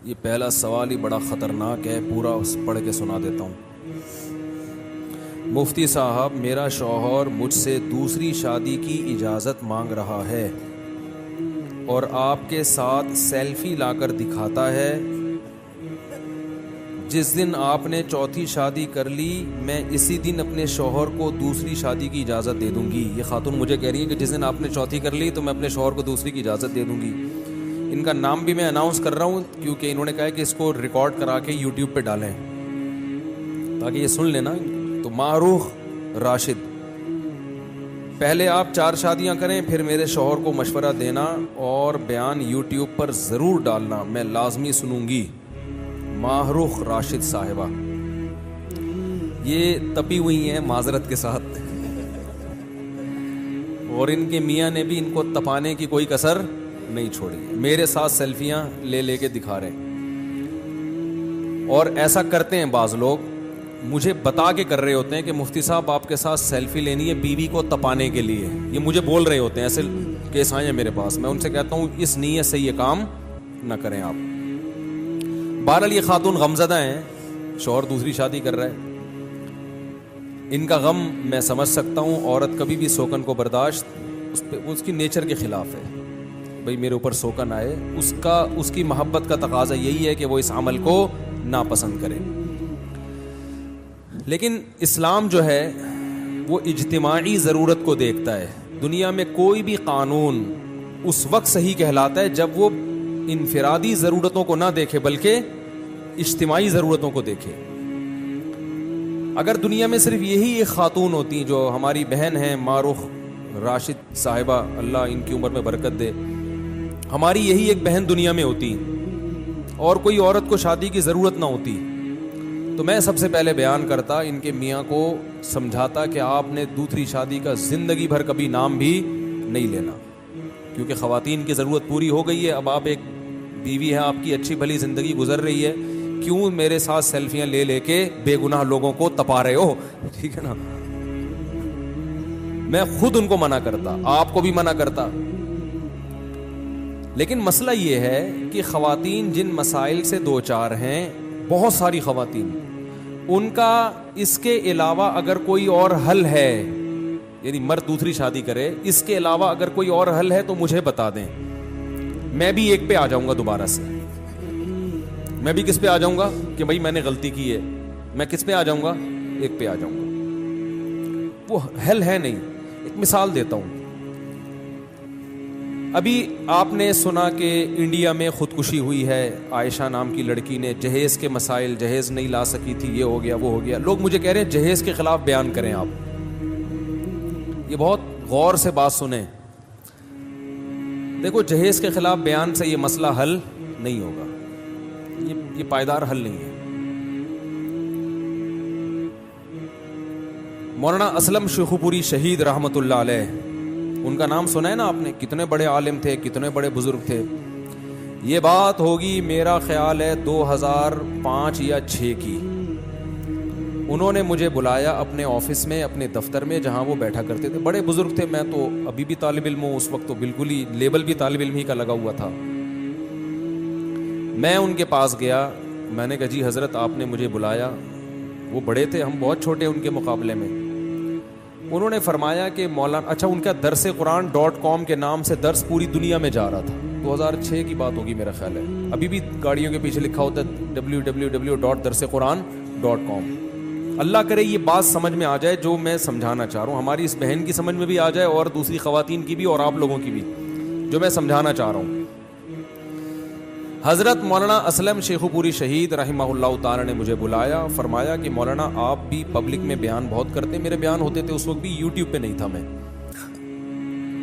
یہ پہلا سوال ہی بڑا خطرناک ہے، پورا پڑھ کے سنا دیتا ہوں۔ مفتی صاحب، میرا شوہر مجھ سے دوسری شادی کی اجازت مانگ رہا ہے اور آپ کے ساتھ سیلفی لا کر دکھاتا ہے۔ جس دن آپ نے چوتھی شادی کر لی، میں اسی دن اپنے شوہر کو دوسری شادی کی اجازت دے دوں گی۔ یہ خاتون مجھے کہہ رہی ہے کہ جس دن آپ نے چوتھی کر لی تو میں اپنے شوہر کو دوسری کی اجازت دے دوں گی۔ ان کا نام بھی میں اناؤنس کر رہا ہوں کیونکہ انہوں نے کہا ہے کہ اس کو ریکارڈ کرا کے یوٹیوب پہ ڈالیں تاکہ یہ سن لینا۔ تو معروف راشد، پہلے آپ 4 شادیاں کریں، پھر میرے شوہر کو مشورہ دینا اور بیان یوٹیوب پر ضرور ڈالنا، میں لازمی سنوں گی۔ معروف راشد صاحبہ، یہ تپی ہوئی ہیں معذرت کے ساتھ، اور ان کے میاں نے بھی ان کو تپانے کی کوئی کسر نہیں چھوڑی۔ میرے ساتھ سیلفیاں لے کے دکھا رہے ہیں، اور ایسا کرتے ہیں بعض لوگ، مجھے بتا کے کر رہے ہوتے ہیں کہ مفتی صاحب آپ کے ساتھ سیلفی لینی ہے بیوی کو تپانے کے لیے۔ یہ مجھے بول رہے ہوتے ہیں، ایسے کیس آئے ہیں میرے پاس۔ میں ان سے کہتا ہوں اس نیت سے یہ کام نہ کریں آپ۔ بہرحال یہ خاتون غمزدہ ہیں، شوہر دوسری شادی کر رہا ہے، ان کا غم میں سمجھ سکتا ہوں۔ عورت کبھی بھی سوکن کو برداشت اس کی نیچر کے خلاف ہے، بھئی میرے اوپر سوکن آئے، اس کی محبت کا تقاضا یہی ہے کہ وہ اس عمل کو ناپسند کرے۔ لیکن اسلام جو ہے وہ اجتماعی ضرورت کو دیکھتا ہے۔ دنیا میں کوئی بھی قانون اس وقت صحیح کہلاتا ہے جب وہ انفرادی ضرورتوں کو نہ دیکھے بلکہ اجتماعی ضرورتوں کو دیکھے۔ اگر دنیا میں صرف یہی ایک خاتون ہوتی جو ہماری بہن ہیں معروف راشد صاحبہ، اللہ ان کی عمر میں برکت دے، ہماری یہی ایک بہن دنیا میں ہوتی اور کوئی عورت کو شادی کی ضرورت نہ ہوتی، تو میں سب سے پہلے بیان کرتا، ان کے میاں کو سمجھاتا کہ آپ نے دوسری شادی کا زندگی بھر کبھی نام بھی نہیں لینا، کیونکہ خواتین کی ضرورت پوری ہو گئی ہے۔ اب آپ ایک بیوی ہے، آپ کی اچھی بھلی زندگی گزر رہی ہے، کیوں میرے ساتھ سیلفیاں لے کے بے گناہ لوگوں کو تپا رہے ہو؟ ٹھیک ہے نا، میں خود ان کو منع کرتا، آپ کو بھی منع کرتا۔ لیکن مسئلہ یہ ہے کہ خواتین جن مسائل سے دوچار ہیں، بہت ساری خواتین، ان کا اس کے علاوہ اگر کوئی اور حل ہے، یعنی مرد دوسری شادی کرے، اس کے علاوہ اگر کوئی اور حل ہے تو مجھے بتا دیں، میں بھی ایک پہ آ جاؤں گا دوبارہ سے۔ میں بھی کس پہ آ جاؤں گا کہ بھائی میں نے غلطی کی ہے، میں کس پہ آ جاؤں گا؟ ایک پہ آ جاؤں گا۔ وہ حل ہے نہیں۔ ایک مثال دیتا ہوں، ابھی آپ نے سنا کہ انڈیا میں خودکشی ہوئی ہے، عائشہ نام کی لڑکی نے، جہیز کے مسائل، جہیز نہیں لا سکی تھی، یہ ہو گیا وہ ہو گیا۔ لوگ مجھے کہہ رہے ہیں جہیز کے خلاف بیان کریں آپ۔ یہ بہت غور سے بات سنیں، دیکھو جہیز کے خلاف بیان سے یہ مسئلہ حل نہیں ہوگا، یہ پائیدار حل نہیں ہے۔ مولانا اسلم شیخو پوری شہید رحمت اللہ علیہ، ان کا نام سنا ہے نا آپ نے، کتنے بڑے عالم تھے، کتنے بڑے بزرگ تھے۔ یہ بات ہوگی میرا خیال ہے 2005 یا 6 کی۔ انہوں نے مجھے بلایا اپنے آفس میں، اپنے دفتر میں جہاں وہ بیٹھا کرتے تھے، بڑے بزرگ تھے، میں تو ابھی بھی طالب علم ہوں، اس وقت تو بالکل ہی لیبل بھی طالب علم ہی کا لگا ہوا تھا۔ میں ان کے پاس گیا، میں نے کہا جی حضرت آپ نے مجھے بلایا۔ وہ بڑے تھے، ہم بہت چھوٹے ان کے مقابلے میں۔ انہوں نے فرمایا کہ مولانا، اچھا ان کا درسقرآن.com کے نام سے درس پوری دنیا میں جا رہا تھا، 2006 کی بات ہوگی میرا خیال ہے، ابھی بھی گاڑیوں کے پیچھے لکھا ہوتا ہے www.darsequran.com۔ اللہ کرے یہ بات سمجھ میں آ جائے جو میں سمجھانا چاہ رہا ہوں، ہماری اس بہن کی سمجھ میں بھی آ جائے اور دوسری خواتین کی بھی اور آپ لوگوں کی بھی، جو میں سمجھانا چاہ رہا ہوں۔ حضرت مولانا اسلم شیخو پوری شہید رحمہ اللہ تعالی نے مجھے بلایا، فرمایا کہ مولانا آپ بھی پبلک میں بیان بہت کرتے ہیں، میرے بیان ہوتے تھے، اس وقت بھی یوٹیوب پہ نہیں تھا میں،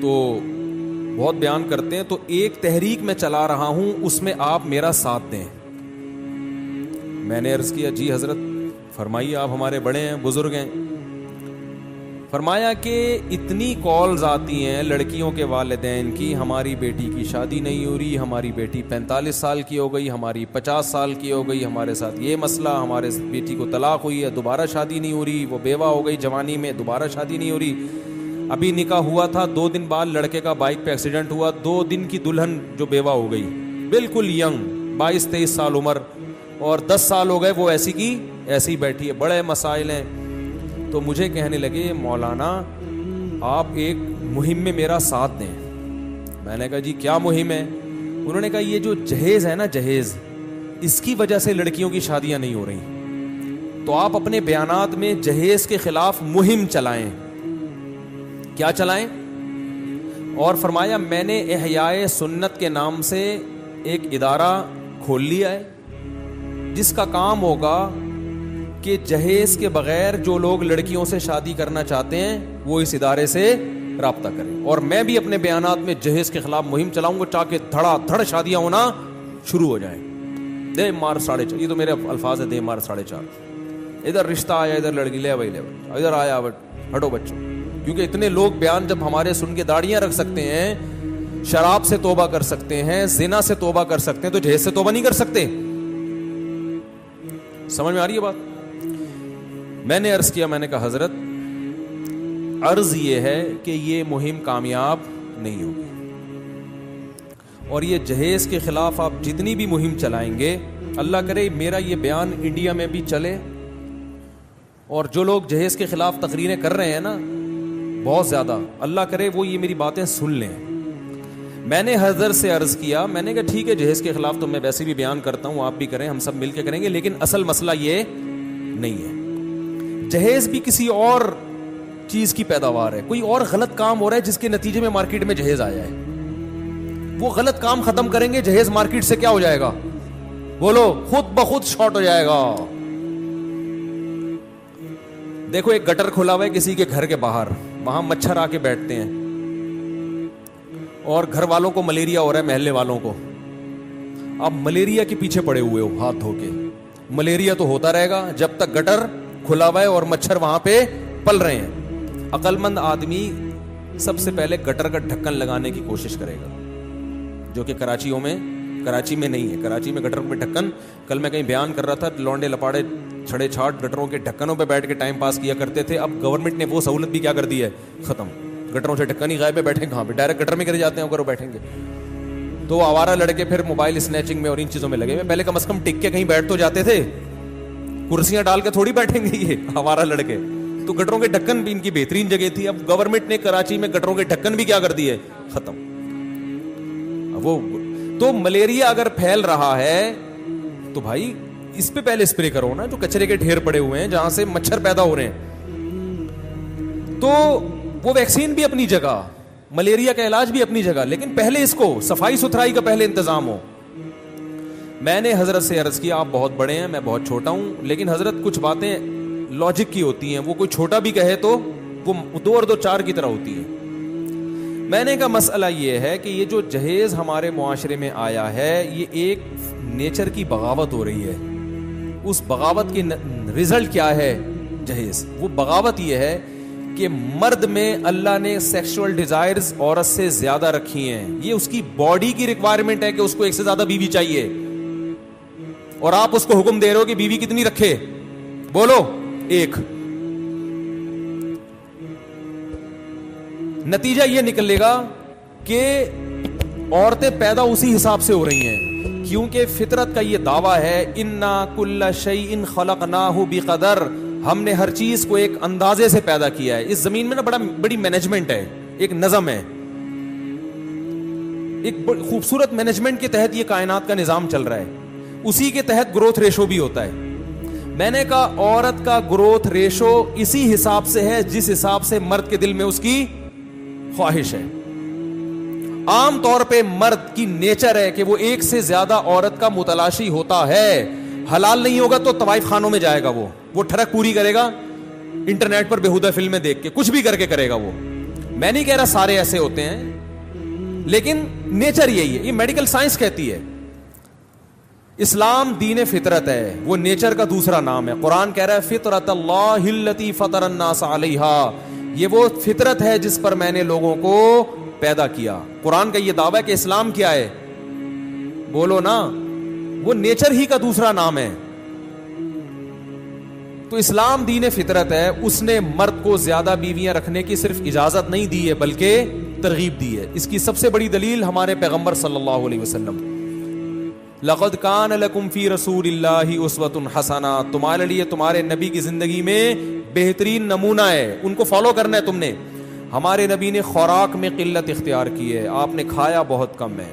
تو بہت بیان کرتے ہیں، تو ایک تحریک میں چلا رہا ہوں، اس میں آپ میرا ساتھ دیں۔ میں نے عرض کیا جی حضرت فرمائیے، آپ ہمارے بڑے ہیں، بزرگ ہیں۔ فرمایا کہ اتنی کالز آتی ہیں لڑکیوں کے والدین کی، ہماری بیٹی کی شادی نہیں ہو رہی، ہماری بیٹی 45 سال کی ہو گئی، ہماری 50 سال کی ہو گئی، ہمارے ساتھ یہ مسئلہ، ہمارے بیٹی کو طلاق ہوئی ہے، دوبارہ شادی نہیں ہو رہی، وہ بیوہ ہو گئی جوانی میں، دوبارہ شادی نہیں ہو رہی، ابھی نکاح ہوا تھا، 2 دن بعد لڑکے کا بائک پہ ایکسیڈنٹ ہوا، 2 دن کی دلہن جو بیوہ ہو گئی، بالکل ینگ 22-23 سال عمر اور 10 سال ہو گئے وہ ایسی کی ایسی بیٹھی ہے, بڑے مسائل ہیں. تو مجھے کہنے لگے مولانا آپ ایک مہم میں میرا ساتھ دیں. میں نے کہا جی کیا مہم ہے؟ انہوں نے کہا یہ جو جہیز ہے نا, جہیز, اس کی وجہ سے لڑکیوں کی شادیاں نہیں ہو رہی, تو آپ اپنے بیانات میں جہیز کے خلاف مہم چلائیں. کیا چلائیں؟ اور فرمایا میں نے احیاء سنت کے نام سے ایک ادارہ کھول لیا ہے جس کا کام ہوگا کہ جہیز کے بغیر جو لوگ لڑکیوں سے شادی کرنا چاہتے ہیں وہ اس ادارے سے رابطہ کریں. اور میں بھی اپنے بیانات میں جہیز کے خلاف مہم چلاؤں گا تاکہ دھڑا دھڑ شادیاں ہونا شروع ہو جائیں. دے مار 4.5, یہ تو میرے الفاظ ہے, دے مار 4.5. ادھر رشتہ آیا, ادھر لڑکی, لے بھائی لے بھائی, ادھر آیا ہٹو بچوں. کیونکہ اتنے لوگ بیان جب ہمارے سن کے داڑیاں رکھ سکتے ہیں, شراب سے توبہ کر سکتے ہیں, زنا سے توبہ کر سکتے ہیں, تو جہیز سے توبہ نہیں کر سکتے؟ سمجھ میں آ رہی ہے بات؟ میں نے عرض کیا, میں نے کہا حضرت عرض یہ ہے کہ یہ مہم کامیاب نہیں ہوگی, اور یہ جہیز کے خلاف آپ جتنی بھی مہم چلائیں گے, اللہ کرے میرا یہ بیان انڈیا میں بھی چلے, اور جو لوگ جہیز کے خلاف تقریریں کر رہے ہیں نا بہت زیادہ, اللہ کرے وہ یہ میری باتیں سن لیں. میں نے حضرت سے عرض کیا, میں نے کہا ٹھیک ہے جہیز کے خلاف تو میں ویسے بھی بیان کرتا ہوں, آپ بھی کریں, ہم سب مل کے کریں گے, لیکن اصل مسئلہ یہ نہیں ہے. جہیز بھی کسی اور چیز کی پیداوار ہے, کوئی اور غلط کام ہو رہا ہے جس کے نتیجے میں مارکیٹ میں جہیز آیا ہے. وہ غلط کام ختم کریں گے, جہیز مارکیٹ سے کیا ہو جائے گا؟ بولو, خود بخود شارٹ ہو جائے گا. دیکھو ایک گٹر کھلا ہوا ہے کسی کے گھر کے باہر, وہاں مچھر آ کے بیٹھتے ہیں, اور گھر والوں کو ملیریا ہو رہا ہے, محلے والوں کو. اب ملیریا کے پیچھے پڑے ہوئے ہو ہاتھ دھو کے, ملیریا تو ہوتا رہے گا جب تک گٹر کھلا ہوا ہے اور مچھر وہاں پہ پل رہے ہیں. عقل مند آدمی سب سے پہلے گٹر کا ڈھکن لگانے کی کوشش کرے گا, جو کہ کراچی میں نہیں ہے. کراچی میں گٹر پہ ڈھکن, کل میں کہیں بیان کر رہا تھا, لونڈے لپاڑے چھڑے چھاٹ گٹروں کے ڈھکنوں پہ بیٹھ کے ٹائم پاس کیا کرتے تھے. اب گورنمنٹ نے وہ سہولت بھی کیا کر دی ہے, ختم. گٹروں سے ڈھکن ہی غائب ہے, بیٹھیں کہاں پہ, ڈائریکٹ گٹر میں کرے جاتے ہیں, اگر وہ بیٹھیں گے تو آوارہ لڑکے پھر موبائل اسنیچنگ میں اور ان چیزوں میں لگے ہوئے. پہلے کم از کم ٹک کے کہیں بیٹھ تو جاتے تھے, کرسیاں ڈال کے تھوڑی بیٹھیں گے یہ آوارہ لڑکے. تو گٹروں کے ڈھکن بھی ان کی بہترین جگہ تھی. اب گورنمنٹ نے کراچی میں گٹروں کے ڈھکن بھی کیا کر دیے, ختم. وہ تو ملیریا اگر پھیل رہا ہے تو بھائی اس پہ پہلے اسپرے کرو نا, جو کچرے کے ڈھیر پڑے ہوئے ہیں جہاں سے مچھر پیدا ہو رہے ہیں. تو وہ ویکسین بھی اپنی جگہ, ملیریا کا علاج بھی اپنی جگہ, لیکن پہلے اس کو صفائی ستھرائی کا پہلے انتظام ہو. میں نے حضرت سے عرض کیا, آپ بہت بڑے ہیں, میں بہت چھوٹا ہوں, لیکن حضرت کچھ باتیں لاجک کی ہوتی ہیں, وہ کوئی چھوٹا بھی کہے تو وہ 2 اور 2 4 کی طرح ہوتی ہے. میں نے کہا مسئلہ یہ ہے کہ یہ جو جہیز ہمارے معاشرے میں آیا ہے, یہ ایک نیچر کی بغاوت ہو رہی ہے. اس بغاوت کی رزلٹ کیا ہے جہیز؟ وہ بغاوت یہ ہے کہ مرد میں اللہ نے سیکشول ڈیزائرز عورت سے زیادہ رکھی ہیں. یہ اس کی باڈی کی ریکوائرمنٹ ہے کہ اس کو ایک سے زیادہ بیوی چاہیے, اور آپ اس کو حکم دے رہے ہو کہ بیوی کتنی رکھے, بولو 1. نتیجہ یہ نکلے گا کہ عورتیں پیدا اسی حساب سے ہو رہی ہیں, کیونکہ فطرت کا یہ دعویٰ ہے انا کل شیء خلقناہ بقدر, ہم نے ہر چیز کو ایک اندازے سے پیدا کیا ہے. اس زمین میں نا بڑی مینجمنٹ ہے, ایک نظم ہے, ایک خوبصورت مینجمنٹ کے تحت یہ کائنات کا نظام چل رہا ہے. اسی کے تحت گروتھ ریشو بھی ہوتا ہے. میں نے کہا عورت کا گروتھ ریشو اسی حساب سے ہے جس حساب سے مرد کے دل میں اس کی خواہش ہے. عام طور پہ مرد کی نیچر ہے کہ وہ ایک سے زیادہ عورت کا متلاشی ہوتا ہے. حلال نہیں ہوگا تو طوائف خانوں میں جائے گا, وہ ٹھڑک پوری کرے گا, انٹرنیٹ پر بےہودہ فلمیں دیکھ کے کچھ بھی کر کے کرے گا. وہ میں نہیں کہہ رہا سارے ایسے ہوتے ہیں, لیکن نیچر یہی ہے. یہ میڈیکل سائنس کہتی ہے. اسلام دین فطرت ہے, وہ نیچر کا دوسرا نام ہے. قرآن کہہ رہا ہے فطرت اللہ التی فطر الناس علیہا, یہ وہ فطرت ہے جس پر میں نے لوگوں کو پیدا کیا. قرآن کا یہ دعویٰ ہے کہ اسلام کیا ہے, بولو نا, وہ نیچر ہی کا دوسرا نام ہے. تو اسلام دین فطرت ہے. اس نے مرد کو زیادہ بیویاں رکھنے کی صرف اجازت نہیں دی ہے بلکہ ترغیب دی ہے. اس کی سب سے بڑی دلیل ہمارے پیغمبر صلی اللہ علیہ وسلم, لقد کان لکم فی رسول اللہ اسوۃ حسنہ، تمہارے لیے تمہارے نبی کی زندگی میں بہترین نمونہ ہے، ان کو فالو کرنا ہے تم نے. ہمارے نبی نے خوراک میں قلت اختیار کی ہے، آپ نے کھایا بہت کم ہے،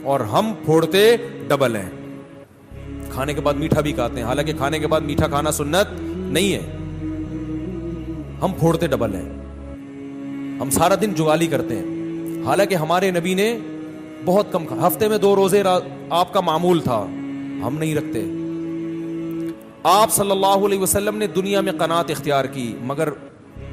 اور ہم پھوڑتے ڈبل ہیں. کھانے کے بعد میٹھا بھی کھاتے ہیں، حالانکہ کھانے کے بعد میٹھا کھانا سنت نہیں ہے. ہم پھوڑتے ڈبل ہیں، ہم سارا دن جگالی کرتے ہیں، حالانکہ ہمارے نبی نے بہت کم کھا، ہفتے میں 2 روزے آپ کا معمول تھا، ہم نہیں رکھتے. آپ صلی اللہ علیہ وسلم نے دنیا میں قناعت اختیار کی، مگر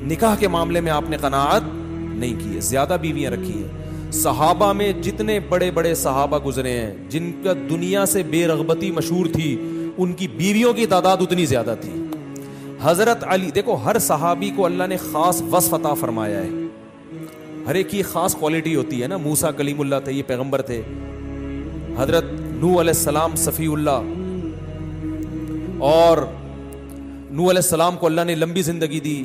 نکاح کے معاملے میں آپ نے قناعت نہیں کی ہے، زیادہ بیویاں رکھی ہیں. صحابہ میں جتنے بڑے بڑے صحابہ گزرے ہیں جن کا دنیا سے بے رغبتی مشہور تھی، ان کی بیویوں کی تعداد اتنی زیادہ تھی. حضرت علی، دیکھو ہر صحابی کو اللہ نے خاص وصف عطا فرمایا ہے، ہر ایک کی خاص کوالٹی ہوتی ہے نا. موسیٰ کلیم اللہ تھے، یہ پیغمبر تھے. حضرت نوح علیہ السلام صفی اللہ، اور نوح علیہ السلام کو اللہ نے لمبی زندگی دی،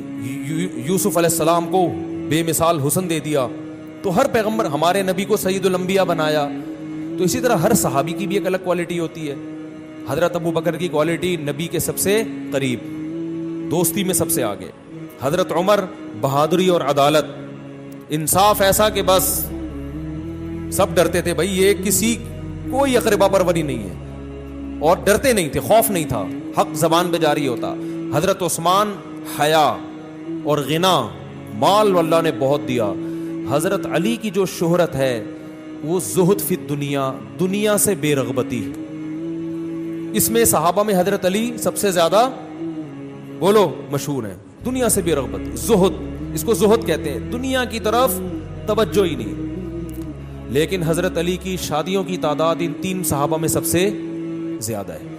یوسف علیہ السلام کو بے مثال حسن دے دیا. تو ہر پیغمبر، ہمارے نبی کو سید الانبیاء بنایا. تو اسی طرح ہر صحابی کی بھی ایک الگ کوالٹی ہوتی ہے. حضرت ابو بکر کی کوالٹی نبی کے سب سے قریب، دوستی میں سب سے آگے. حضرت عمر بہادری اور عدالت، انصاف ایسا کہ بس سب ڈرتے تھے، بھائی یہ کسی کوئی اقربا پروری نہیں ہے، اور ڈرتے نہیں تھے، خوف نہیں تھا، حق زبان پہ جاری ہوتا. حضرت عثمان حیا اور غنا، مال اللہ نے بہت دیا. حضرت علی کی جو شہرت ہے وہ زہد فی الدنیا، دنیا سے بے رغبتی. اس میں صحابہ میں حضرت علی سب سے زیادہ بولو مشہور ہیں، دنیا سے بے رغبت، زہد، اس کو زہد کہتے ہیں، دنیا کی طرف توجہ ہی نہیں. لیکن حضرت علی کی شادیوں کی تعداد ان 3 صحابہ میں سب سے زیادہ ہے.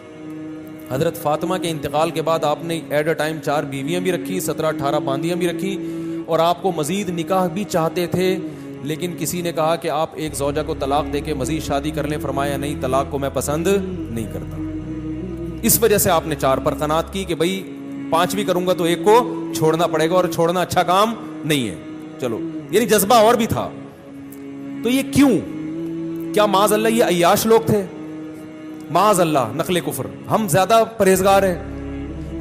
حضرت فاطمہ کے انتقال کے بعد آپ نے ایٹ اے ٹائم 4 بیویاں بھی رکھی، 17-18 باندیاں بھی رکھی، اور آپ کو مزید نکاح بھی چاہتے تھے. لیکن کسی نے کہا کہ آپ ایک زوجہ کو طلاق دے کے مزید شادی کر لیں، فرمایا نہیں، طلاق کو میں پسند نہیں کرتا. اس وجہ سے آپ نے 4 پر قناعت کی کہ بھائی 5 بھی کروں گا تو ایک کو چھوڑنا پڑے گا، اور چھوڑنا اچھا کام نہیں ہے. چلو، یعنی جذبہ اور بھی تھا. تو یہ کیوں؟ کیا معاذ اللہ یہ عیاش لوگ تھے؟ معاذ اللہ، نقل کفر. ہم زیادہ پرہیزگار ہیں.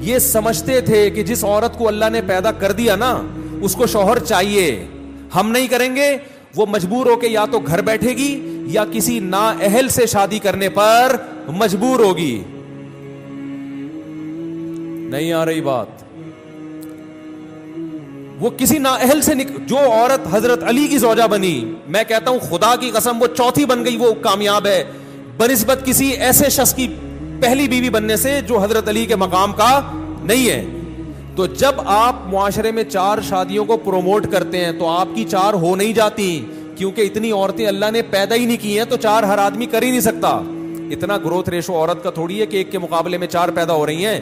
یہ سمجھتے تھے کہ جس عورت کو اللہ نے پیدا کر دیا نا، اس کو شوہر چاہیے، ہم نہیں کریں گے، وہ مجبور ہو کے یا تو گھر بیٹھے گی یا کسی نااہل سے شادی کرنے پر مجبور ہوگی. نہیں آ رہی بات؟ وہ کسی نااہل سے جو عورت حضرت علی کی زوجہ بنی، میں کہتا ہوں خدا کی قسم وہ 4تھی بن گئی، وہ کامیاب ہے بنسبت کسی ایسے شخص کی پہلی بیوی بننے سے جو حضرت علی کے مقام کا نہیں ہے. تو جب آپ معاشرے میں 4 شادیوں کو پروموٹ کرتے ہیں تو آپ کی 4 ہو نہیں جاتی، کیونکہ اتنی عورتیں اللہ نے پیدا ہی نہیں کی ہیں، تو 4 ہر آدمی کر ہی نہیں سکتا. اتنا گروتھ ریشو عورت کا تھوڑی ہے کہ ایک کے مقابلے میں 4 پیدا ہو رہی ہیں.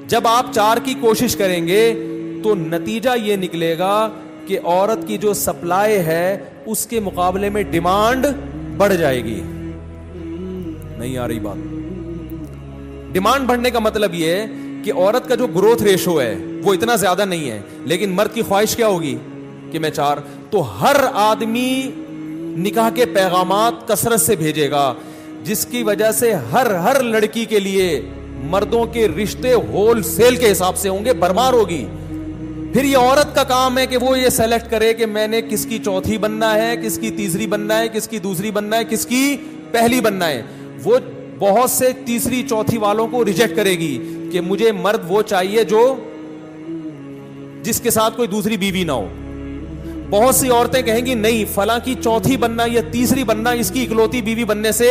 جب آپ 4 کی کوشش کریں گے تو نتیجہ یہ نکلے گا کہ عورت کی جو سپلائی ہے اس کے مقابلے میں ڈیمانڈ بڑھ جائے گی. نہیں آ رہی بات؟ ڈیمانڈ بڑھنے کا مطلب یہ ہے کہ عورت کا جو گروتھ ریشو ہے وہ اتنا زیادہ نہیں ہے، لیکن مرد کی خواہش کیا ہوگی کہ میں 4. تو ہر آدمی نکاح کے پیغامات کثرت سے بھیجے گا، جس کی وجہ سے ہر لڑکی کے لیے مردوں کے رشتے ہول سیل کے حساب سے ہوں گے، برمار ہوگی. پھر یہ عورت کا کام ہے کہ وہ یہ سیلیکٹ کرے کہ میں نے کس کی 4تھی بننا ہے، کس کی 3ری بننا ہے، کس کی 2ری بننا ہے، کس کی پہلی بننا ہے. وہ بہت سے 3ری 4تھی والوں کو ریجیکٹ کرے گی کہ مجھے مرد وہ چاہیے جو جس کے ساتھ کوئی دوسری بیوی نہ ہو. بہت سی عورتیں کہیں گی نہیں، فلاں کی 4تھی بننا یا 3ری بننا اس کی اکلوتی بیوی بننے سے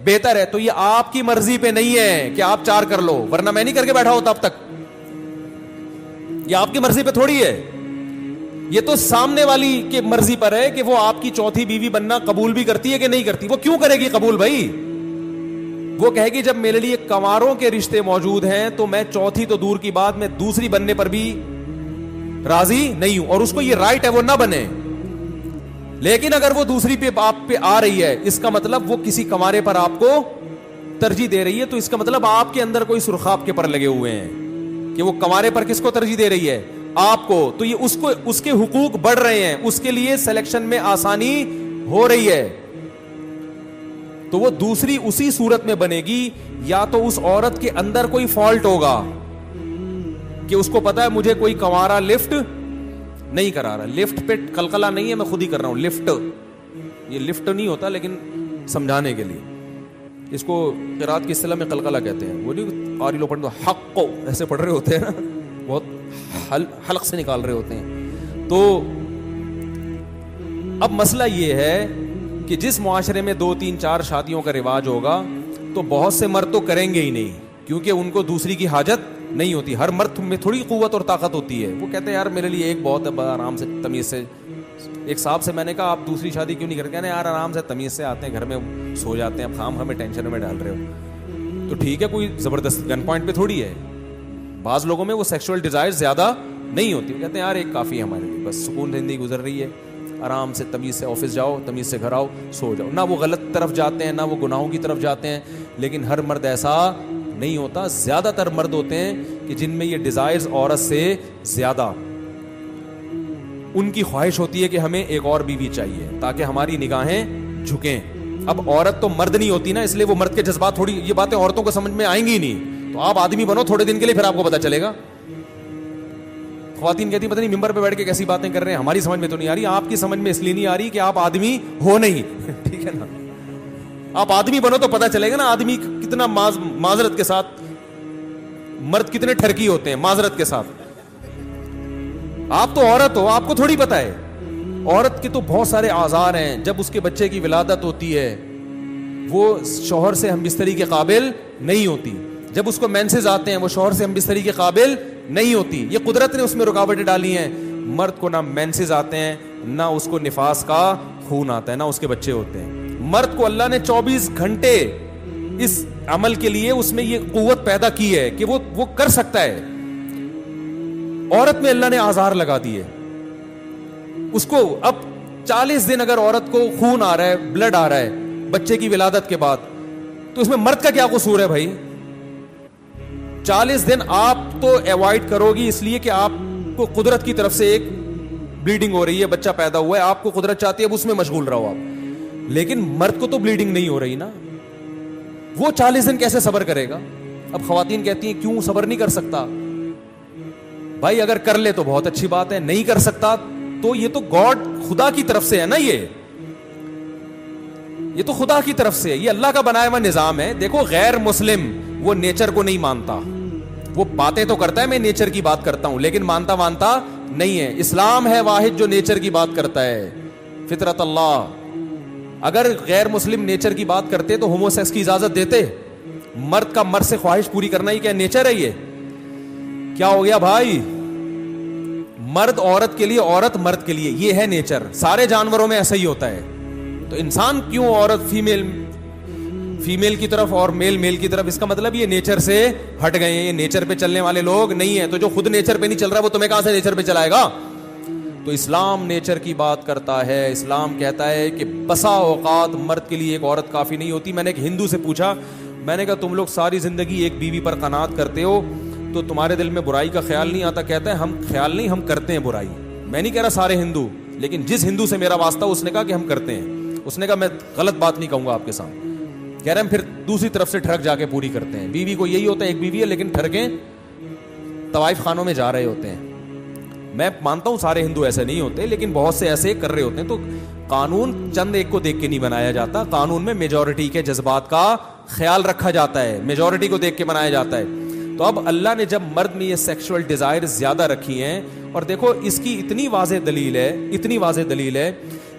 بہتر ہے. تو یہ آپ کی مرضی پہ نہیں ہے کہ آپ 4 کر لو، ورنہ میں نہیں کر کے بیٹھا ہوتا اب تک. یہ آپ کی مرضی پہ تھوڑی ہے، یہ تو سامنے والی کی مرضی پر ہے کہ وہ آپ کی 4تھی بیوی بننا قبول بھی کرتی ہے کہ نہیں کرتی. وہ کیوں کرے گی قبول بھائی؟ وہ کہے گی جب میرے لیے کنواروں کے رشتے موجود ہیں تو میں 4تھی تو دور کی بات، میں 2ری بننے پر بھی راضی نہیں ہوں. اور اس کو یہ رائٹ ہے وہ نہ بنے. لیکن اگر وہ 2ری پہ آپ پہ آ رہی ہے، اس کا مطلب وہ کسی کنوارے پر آپ کو ترجیح دے رہی ہے. تو اس کا مطلب آپ کے اندر کوئی سرخاب کے پر لگے ہوئے ہیں کہ وہ کنوارے پر کس کو ترجیح دے رہی ہے؟ آپ کو. تو یہ اس کے حقوق بڑھ رہے ہیں، اس کے لیے سلیکشن میں آسانی ہو رہی ہے. تو تو وہ دوسری اسی صورت میں بنے گی یا تو اس عورت کے اندر کوئی فالٹ ہوگا کہ اس کو پتا ہے مجھے کوئی کنوارا لفٹ نہیں کرا رہا, لفٹ پہ قلقلہ نہیں ہے, میں خود ہی کر رہا ہوں لفٹ, یہ لفٹ نہیں ہوتا لیکن سمجھانے کے لیے اس کو قرات کی اصطلاح میں قلقلہ کہتے ہیں. وہ نہیں قاری لوگ پڑھتے حق کو ایسے پڑھ رہے ہوتے ہیں نا, بہت حلق سے نکال رہے ہوتے ہیں. تو اب مسئلہ یہ ہے کہ جس معاشرے میں 2 3 4 شادیوں کا رواج ہوگا تو بہت سے مرد تو کریں گے ہی نہیں, کیونکہ ان کو دوسری کی حاجت نہیں ہوتی. ہر مرد میں تھوڑی قوت اور طاقت ہوتی ہے. وہ کہتے ہیں یار میرے لیے ایک بہت ہے, آرام سے تمیز سے. ایک صاحب سے میں نے کہا آپ دوسری شادی کیوں نہیں کرتے؟ کہنے یار آرام سے تمیز سے آتے ہیں گھر میں سو جاتے ہیں, اب خام ہمیں ٹینشن میں ڈال رہے ہو. تو ٹھیک ہے, کوئی زبردست گن پوائنٹ پہ تھوڑی ہے. بعض لوگوں میں وہ سیکشول ڈیزائر زیادہ نہیں ہوتی, وہ کہتے ہیں یار ایک کافی ہے ہمارے لیے, بس سکون زندگی گزر رہی ہے, آرام سے تمیز سے آفس جاؤ, تمیز سے گھر آؤ, سو جاؤ. نہ وہ غلط طرف جاتے ہیں نہ وہ گناہوں کی طرف جاتے ہیں. لیکن ہر مرد ایسا نہیں ہوتا. زیادہ تر مرد ہوتے ہیں کہ جن میں یہ ڈیزائرز عورت سے زیادہ, ان کی خواہش ہوتی ہے کہ ہمیں ایک اور بیوی چاہیے تاکہ ہماری نگاہیں جھکیں. اب عورت تو مرد نہیں ہوتی نا, اس لیے وہ مرد کے جذبات تھوڑی, یہ باتیں عورتوں کو سمجھ میں آئیں گی ہی نہیں. تو آپ آدمی بنو تھوڑے دن کے لیے, پھر آپ کو پتا چلے گا. خواتین کہتی ہیں پتہ نہیں ممبر پہ بیٹھ کے کیسی باتیں کر رہے ہیں, ہماری سمجھ میں تو نہیں آ رہی. آپ کی سمجھ میں اس لیے نہیں آ رہی کہ آپ آدمی ہو نہیں. ٹھیک ہے نا, آپ آدمی بنو تو پتا چلے گا نا آدمی کتنا معذرت کے ساتھ, مرد کتنے ٹھرکی ہوتے ہیں معذرت کے ساتھ. آپ تو عورت ہو, آپ کو تھوڑی پتا ہے. عورت کے تو بہت سارے آزار ہیں. جب اس کے بچے کی ولادت ہوتی ہے وہ شوہر سے ہم بستری کے قابل نہیں ہوتی. جب اس کو مینسز آتے ہیں وہ شوہر سے ہم بستری کے قابل نہیں ہوتی. یہ قدرت نے اس میں رکاوٹیں ڈالی ہیں. مرد کو نہ مینسز آتے ہیں نہ اس کو نفاس کا خون آتا ہے نہ اس کے بچے ہوتے ہیں. مرد کو اللہ نے 24 گھنٹے اس عمل کے لیے اس میں یہ قوت پیدا کی ہے کہ وہ کر سکتا ہے. عورت میں اللہ نے آزار لگا دیے اس کو. اب 40 دن اگر عورت کو خون آ رہا ہے, بلڈ آ رہا ہے بچے کی ولادت کے بعد, تو اس میں مرد کا کیا قصور ہے بھائی؟ 40 دن آپ تو ایوائڈ کرو گی اس لیے کہ آپ کو قدرت کی طرف سے ایک بلیڈنگ ہو رہی ہے, بچہ پیدا ہوا ہے, آپ کو قدرت چاہتی ہے اب اس میں مشغول رہو آپ. لیکن مرد کو تو بلیڈنگ نہیں ہو رہی نا, وہ 40 دن کیسے صبر کرے گا؟ اب خواتین کہتی ہیں کیوں صبر نہیں کر سکتا؟ بھائی اگر کر لے تو بہت اچھی بات ہے, نہیں کر سکتا تو یہ تو گاڈ خدا کی طرف سے ہے نا, یہ تو خدا کی طرف سے, یہ اللہ کا بنایا ہوا نظام ہے. دیکھو غیر مسلم وہ نیچر کو نہیں مانتا, وہ باتیں تو کرتا ہے میں نیچر کی بات کرتا ہوں لیکن مانتا نہیں ہے. اسلام ہے واحد جو نیچر کی بات کرتا ہے, فطرت اللہ. اگر غیر مسلم نیچر کی بات کرتے تو ہومو سیکس کی اجازت دیتے؟ مرد کا مرد سے خواہش پوری کرنا ہی کیا نیچر ہے؟ یہ کیا ہو گیا بھائی؟ مرد عورت کے لیے, عورت مرد کے لیے, یہ ہے نیچر. سارے جانوروں میں ایسا ہی ہوتا ہے. تو انسان کیوں عورت فیمیل کی طرف اور میل کی طرف؟ اس کا مطلب یہ نیچر سے ہٹ گئے ہیں, یہ نیچر پہ چلنے والے لوگ نہیں ہیں. تو جو خود نیچر پہ نہیں چل رہا وہ تمہیں کہاں سے نیچر پہ چلائے گا؟ تو اسلام نیچر کی بات کرتا ہے. اسلام کہتا ہے کہ بسا اوقات مرد کے لیے ایک عورت کافی نہیں ہوتی. میں نے ایک ہندو سے پوچھا, میں نے کہا تم لوگ ساری زندگی ایک بیوی پر قناعت کرتے ہو تو تمہارے دل میں برائی کا خیال نہیں آتا؟ کہتا ہے ہم خیال نہیں, ہم کرتے ہیں برائی. میں نہیں کہہ رہا سارے ہندو, لیکن جس ہندو سے میرا واسطہ اس نے کہا کہ ہم کرتے ہیں. اس نے کہا میں غلط بات نہیں کہوں گا آپ کے سامنے. کہہ رہے ہیں پھر دوسری طرف سے ٹھڑک جا کے پوری کرتے ہیں. بیوی کو یہی ہوتا ہے ایک بیوی ہے لیکن ٹھڑکیں طوائف خانوں میں جا رہے ہوتے ہیں. میں مانتا ہوں سارے ہندو ایسے نہیں ہوتے لیکن بہت سے ایسے کر رہے ہوتے ہیں. تو قانون چند ایک کو دیکھ کے نہیں بنایا جاتا, قانون میں میجورٹی کے جذبات کا خیال رکھا جاتا ہے, میجورٹی کو دیکھ کے بنایا جاتا ہے. تو اب اللہ نے جب مرد میں یہ سیکشول ڈیزائر زیادہ رکھی ہیں, اور دیکھو اس کی اتنی واضح دلیل ہے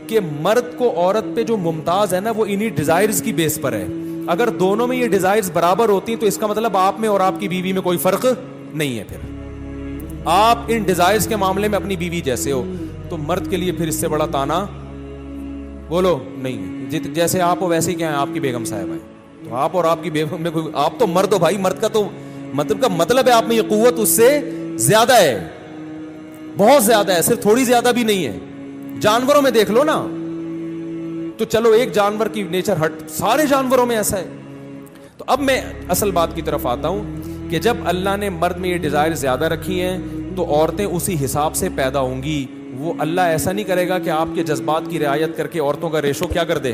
کہ مرد کو عورت پہ جو ممتاز ہے نا وہ انہی ڈیزائرز کی بیس پر ہے. اگر دونوں میں یہ ڈیزائرز برابر ہوتی تو اس کا مطلب آپ میں اور آپ کی بیوی میں کوئی فرق نہیں ہے. پھر آپ ان ڈیزائرز کے معاملے میں اپنی بیوی جیسے ہو تو مرد کے لیے پھر اس سے بڑا تانا بولو نہیں. جیسے آپ ہو ویسے ہی کیا ہے آپ کی بیگم صاحب ہے, تو آپ اور آپ کی بیگم میں کوئی, آپ تو مرد ہو بھائی. مرد کا تو مطلب ہے آپ میں یہ قوت اس سے زیادہ ہے, بہت زیادہ ہے, صرف تھوڑی زیادہ بھی نہیں ہے. جانوروں میں دیکھ لو نا, تو چلو ایک جانور کی نیچر ہٹ, سارے جانوروں میں ایسا ہے. تو اب میں اصل بات کی طرف آتا ہوں کہ جب اللہ نے مرد میں یہ ڈیزائر زیادہ رکھی ہیں تو عورتیں اسی حساب سے پیدا ہوں گی. وہ اللہ ایسا نہیں کرے گا کہ آپ کے جذبات کی رعایت کر کے عورتوں کا ریشو کیا کر دے,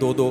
2-2।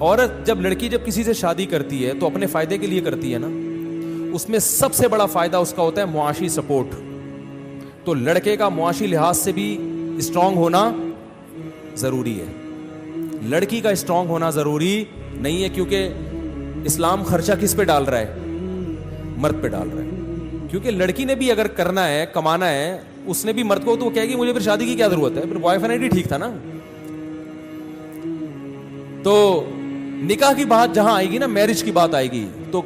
عورت جب کسی سے شادی کرتی ہے تو اپنے فائدے کے لیے کرتی ہے نا. اس میں سب سے بڑا فائدہ اس کا ہوتا ہے معاشی سپورٹ. تو لڑکے کا معاشی لحاظ سے بھی اسٹرانگ ہونا ضروری ہے, لڑکی کا اسٹرانگ ہونا ضروری نہیں ہے, کیونکہ اسلام خرچہ کس پہ ڈال رہا ہے؟ مرد پہ ڈال رہا ہے. کیونکہ لڑکی نے بھی اگر کرنا ہے, کمانا ہے, اس نے بھی مرد کو, تو وہ کہے گی مجھے پھر شادی کی کیا ضرورت ہے, پھر بوائے فرینڈ ہی ٹھیک تھا نا. تو نکاح کی بات جہاں آئے گی نا, میرج کی بات آئے گی, تو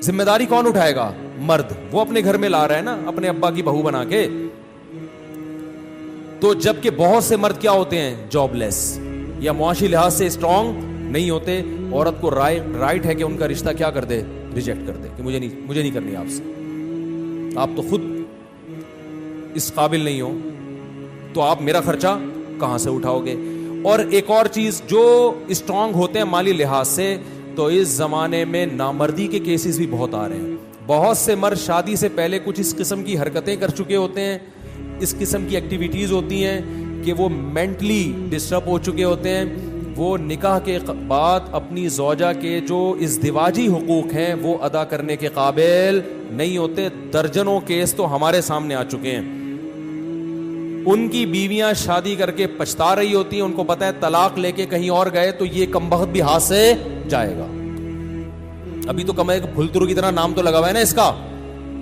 ذمہ داری کون اٹھائے گا؟ مرد. وہ اپنے گھر میں لا رہا ہے نا اپنے ابا کی بہو بنا کے. تو جبکہ بہت سے مرد کیا ہوتے ہیں؟ جاب لیس یا معاشی لحاظ سے اسٹرانگ نہیں ہوتے. عورت کو رائٹ ہے کہ ان کا رشتہ کیا کر دے؟ ریجیکٹ کر دے, کہ مجھے نہیں کرنی آپ سے, آپ تو خود اس قابل نہیں ہو, تو آپ میرا خرچہ کہاں سے اٹھاؤ گے؟ اور ایک اور چیز, جو اسٹرانگ ہوتے ہیں مالی لحاظ سے, تو اس زمانے میں نامردی کے کیسز بھی بہت آ رہے ہیں. بہت سے مرد شادی سے پہلے کچھ اس قسم کی حرکتیں کر چکے ہوتے ہیں, اس قسم کی ایکٹیویٹیز ہوتی ہیں کہ وہ مینٹلی ڈسٹرب ہو چکے ہوتے ہیں. وہ نکاح کے بعد اپنی زوجہ کے جو ازدواجی حقوق ہیں وہ ادا کرنے کے قابل نہیں ہوتے. درجنوں کیس تو ہمارے سامنے آ چکے ہیں. ان کی بیویاں شادی کر کے پچھتا رہی ہوتی ہیں, ان کو پتا ہے طلاق لے کے کہیں اور گئے تو یہ کمبخت بھی ہاتھ سے جائے گا. ابھی تو کم ہے کہ پھلترو کی طرح نام تو لگا ہوا ہے نا اس کا,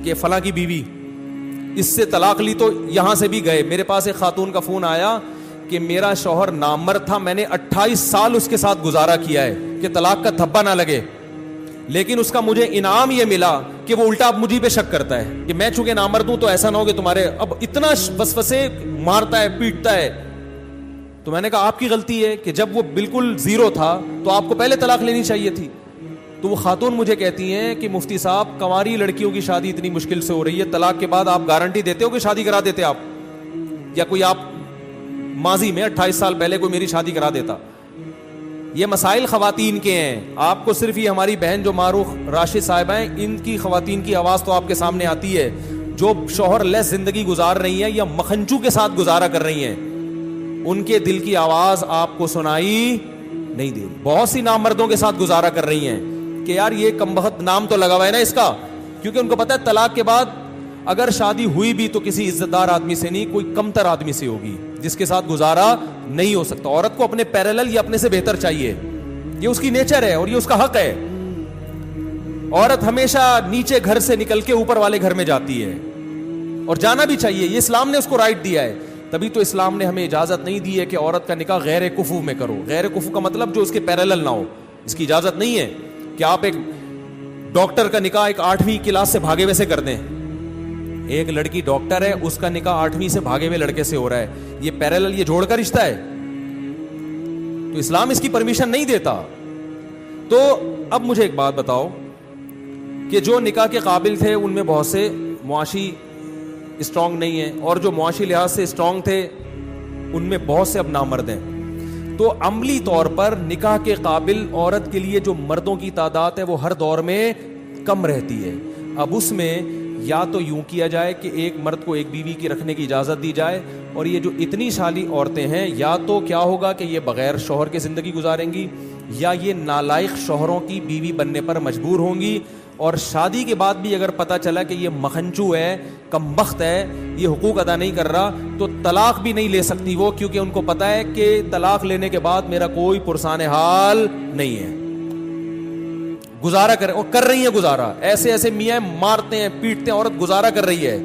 کہ فلاں کی بیوی اس سے طلاق لی تو یہاں سے بھی گئے. میرے پاس ایک خاتون کا فون آیا کہ میرا شوہر نامرد تھا, میں نے 28 سال اس کے ساتھ گزارا کیا ہے کہ طلاق کا دھبا نہ لگے, لیکن اس کا مجھے انعام یہ ملا کہ وہ الٹا اب مجھے پہ شک کرتا ہے کہ میں چونکہ نامرد ہوں تو ایسا نہ ہو کہ تمہارے, اب اتنا وسوسے مارتا ہے, پیٹتا ہے. تو میں نے کہا آپ کی غلطی ہے کہ جب وہ بالکل زیرو تھا تو آپ کو پہلے طلاق لینی چاہیے تھی. تو وہ خاتون مجھے کہتی ہیں کہ مفتی صاحب کنواری لڑکیوں کی شادی اتنی مشکل سے ہو رہی ہے, طلاق کے بعد آپ گارنٹی دیتے ہو کہ شادی کرا دیتے آپ, یا کوئی آپ ماضی میں 28 سال پہلے کوئی میری شادی کرا دیتا. یہ مسائل خواتین کے ہیں. آپ کو صرف یہ ہماری بہن جو معروف راشد صاحبہ ہیں, ان کی خواتین کی آواز تو آپ کے سامنے آتی ہے, جو شوہر لیس زندگی گزار رہی ہیں یا مکھنچو کے ساتھ گزارا کر رہی ہیں, ان کے دل کی آواز آپ کو سنائی نہیں دے رہی. بہت سی نامردوں کے ساتھ گزارا کر رہی ہیں کہ یار یہ کمبخت نام تو لگا ہوا ہے نا اس کا, کیونکہ ان کو پتا ہے طلاق کے بعد اگر شادی ہوئی بھی تو کسی عزت دار آدمی سے نہیں, کوئی کمتر آدمی سے ہوگی جس کے ساتھ گزارا نہیں ہو سکتا. عورت کو اپنے پیرالل یا اپنے سے بہتر چاہیے, یہ اس کی نیچر ہے اور یہ اس کا حق ہے. عورت ہمیشہ نیچے گھر سے نکل کے اوپر والے گھر میں جاتی ہے, اور جانا بھی چاہیے, یہ اسلام نے اس کو رائٹ دیا ہے. تبھی تو اسلام نے ہمیں اجازت نہیں دی ہے کہ عورت کا نکاح غیر کفو میں کرو. غیر کفو کا مطلب جو اس کے پیرالل نہ ہو, اس کی اجازت نہیں ہے کہ آپ ایک ڈاکٹر کا نکاح ایک 8ویں کلاس سے بھاگے ہوئے سے کر دیں. ایک لڑکی ڈاکٹر ہے, اس کا نکاح 8ویں سے بھاگے ہوئے لڑکے سے ہو رہا ہے, یہ پیرالل, یہ جوڑ کا رشتہ ہے, تو اسلام اس کی پرمیشن نہیں دیتا. تو اب مجھے ایک بات بتاؤ کہ جو نکاح کے قابل تھے ان میں بہت سے معاشی اسٹرانگ نہیں ہیں, اور جو معاشی لحاظ سے اسٹرانگ تھے ان میں بہت سے اب نامرد ہیں. تو عملی طور پر نکاح کے قابل عورت کے لیے جو مردوں کی تعداد ہے وہ ہر دور میں کم رہتی ہے. اب اس میں یا تو یوں کیا جائے کہ ایک مرد کو ایک بیوی کی رکھنے کی اجازت دی جائے, اور یہ جو اتنی سالی عورتیں ہیں یا تو کیا ہوگا کہ یہ بغیر شوہر کے زندگی گزاریں گی, یا یہ نالائق شوہروں کی بیوی بننے پر مجبور ہوں گی, اور شادی کے بعد بھی اگر پتہ چلا کہ یہ مکھنچو ہے, کمبخت ہے, یہ حقوق ادا نہیں کر رہا, تو طلاق بھی نہیں لے سکتی وہ, کیونکہ ان کو پتہ ہے کہ طلاق لینے کے بعد میرا کوئی پرسان حال نہیں ہے. گزارا کر رہی ہیں گزارا, ایسے ایسے میاں مارتے ہیں پیٹتے ہیں, عورت گزارا کر رہی ہے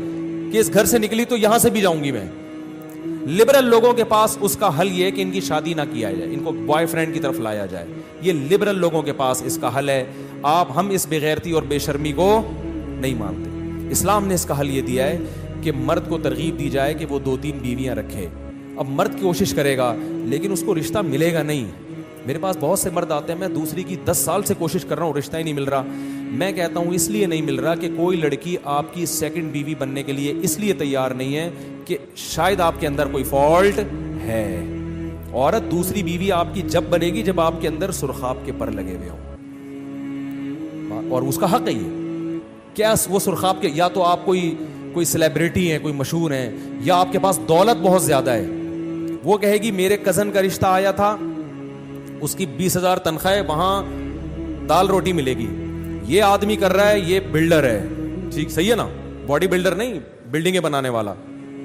کہ اس گھر سے نکلی تو یہاں سے بھی جاؤں گی میں. لبرل لوگوں کے پاس اس کا حل یہ ہے کہ ان کی شادی نہ کیا جائے, ان کو بوائے فرینڈ کی طرف لایا جائے. یہ لبرل لوگوں کے پاس اس کا حل ہے. ہم اس بغیرتی اور بے شرمی کو نہیں مانتے. اسلام نے اس کا حل یہ دیا ہے کہ مرد کو ترغیب دی جائے کہ وہ 2-3 بیویاں رکھے. اب مرد کوشش کرے گا لیکن اس کو رشتہ ملے گا نہیں. میرے پاس بہت سے مرد آتے ہیں, میں دوسری کی 10 سال سے کوشش کر رہا ہوں, رشتہ ہی نہیں مل رہا. میں کہتا ہوں اس لیے نہیں مل رہا کہ کوئی لڑکی آپ کی سیکنڈ بیوی بننے کے لیے اس لیے تیار نہیں ہے کہ شاید آپ کے اندر کوئی فالٹ ہے. عورت دوسری بیوی آپ کی جب بنے گی جب آپ کے اندر سرخاب کے پر لگے ہوئے ہوں, اور اس کا حق ہے یہ. کیا وہ سرخاب کے, یا تو آپ کوئی سیلیبریٹی ہیں, کوئی مشہور ہیں, یا آپ کے پاس دولت بہت زیادہ ہے. وہ کہے گی میرے کزن کا رشتہ آیا تھا, اس کی 20,000 تنخواہ ہے, وہاں دال روٹی ملے گی. یہ آدمی کر رہا ہے, یہ بلڈر ہے, ٹھیک صحیح ہے نا, باڈی بلڈر نہیں, بلڈنگیں بنانے والا,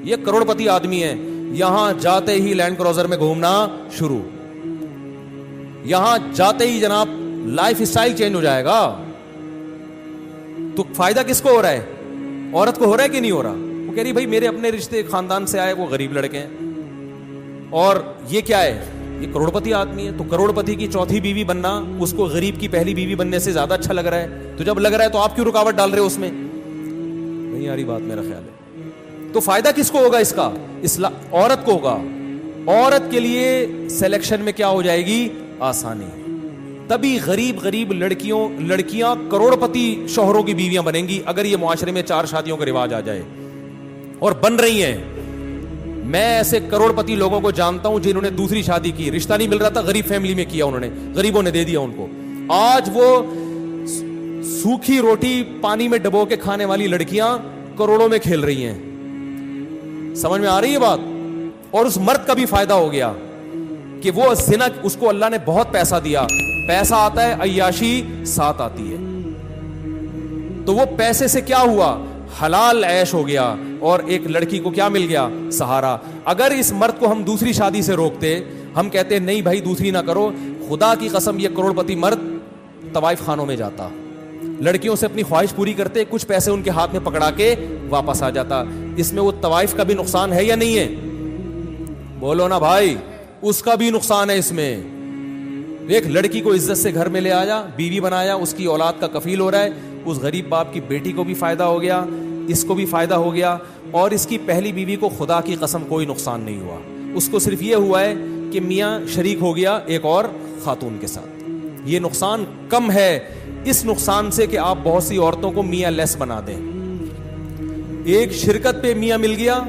یہ کروڑ پتی آدمی ہے. یہاں جاتے ہی لینڈ کروزر میں گھومنا شروع, یہاں جاتے ہی جناب لائف اسٹائل چینج ہو جائے گا. تو فائدہ کس کو ہو رہا ہے؟ عورت کو ہو رہا ہے کہ نہیں ہو رہا؟ وہ کہہ رہی بھائی میرے اپنے رشتے خاندان سے آئے, وہ غریب لڑکے ہیں, اور یہ کیا ہے, یہ کروڑ پتی آدمی ہے. تو کروڑ پتی کی چوتھی بیوی بننا اس کو غریب کی پہلی بیوی بننے سے زیادہ اچھا لگ رہا ہے. تو جب لگ رہا ہے تو آپ کیوں رکاوٹ ڈال رہے ہو اس میں؟ نہیں آ رہی بات میرا خیال ہے. تو فائدہ کس کو ہوگا اس کا؟ عورت کو ہوگا. عورت کے لیے سلیکشن میں کیا ہو جائے گی؟ آسانی. تبھی غریب لڑکیاں کروڑ پتی شوہروں کی بیویاں بنیں گی اگر یہ معاشرے میں 4 شادیوں کا رواج آ جائے, اور بن رہی ہیں. میں ایسے کروڑ پتی لوگوں کو جانتا ہوں جنہوں نے دوسری شادی کی, رشتہ نہیں مل رہا تھا, غریب فیملی میں کیا, انہوں نے غریبوں نے دے دیا ان کو. آج وہ سوکھی روٹی پانی میں ڈبو کے کھانے والی لڑکیاں کروڑوں میں کھیل رہی ہیں. سمجھ میں آ رہی ہے بات؟ اور اس مرد کا بھی فائدہ ہو گیا کہ وہ زنا, اس کو اللہ نے بہت پیسہ دیا, پیسہ آتا ہے, عیاشی ساتھ آتی ہے. تو وہ پیسے سے کیا ہوا؟ حلال عیش ہو گیا, اور ایک لڑکی کو کیا مل گیا؟ سہارا. اگر اس مرد کو ہم دوسری شادی سے روکتے, ہم کہتے نہیں بھائی دوسری نہ کرو, خدا کی قسم یہ کروڑ پتی مرد طوائف خانوں میں جاتا, لڑکیوں سے اپنی خواہش پوری کرتے, کچھ پیسے ان کے ہاتھ میں پکڑا کے واپس آ جاتا. اس میں وہ طوائف کا بھی نقصان ہے یا نہیں ہے؟ بولو نا بھائی, اس کا بھی نقصان ہے اس میں. ایک لڑکی کو عزت سے گھر میں لے آیا, بیوی بنایا, اس کی اولاد کا کفیل ہو رہا ہے, اس غریب باپ کی بیٹی کو بھی فائدہ ہو گیا, اس کو بھی فائدہ ہو گیا, اور اس کی پہلی بیوی کو خدا کی قسم کوئی نقصان نہیں ہوا. اس کو صرف یہ ہوا ہے کہ میاں شریک ہو گیا ایک اور خاتون کے ساتھ. یہ نقصان کم ہے اس نقصان سے کہ آپ بہت سی عورتوں کو میاں لیس بنا دیں. ایک شرکت پہ میاں مل گیا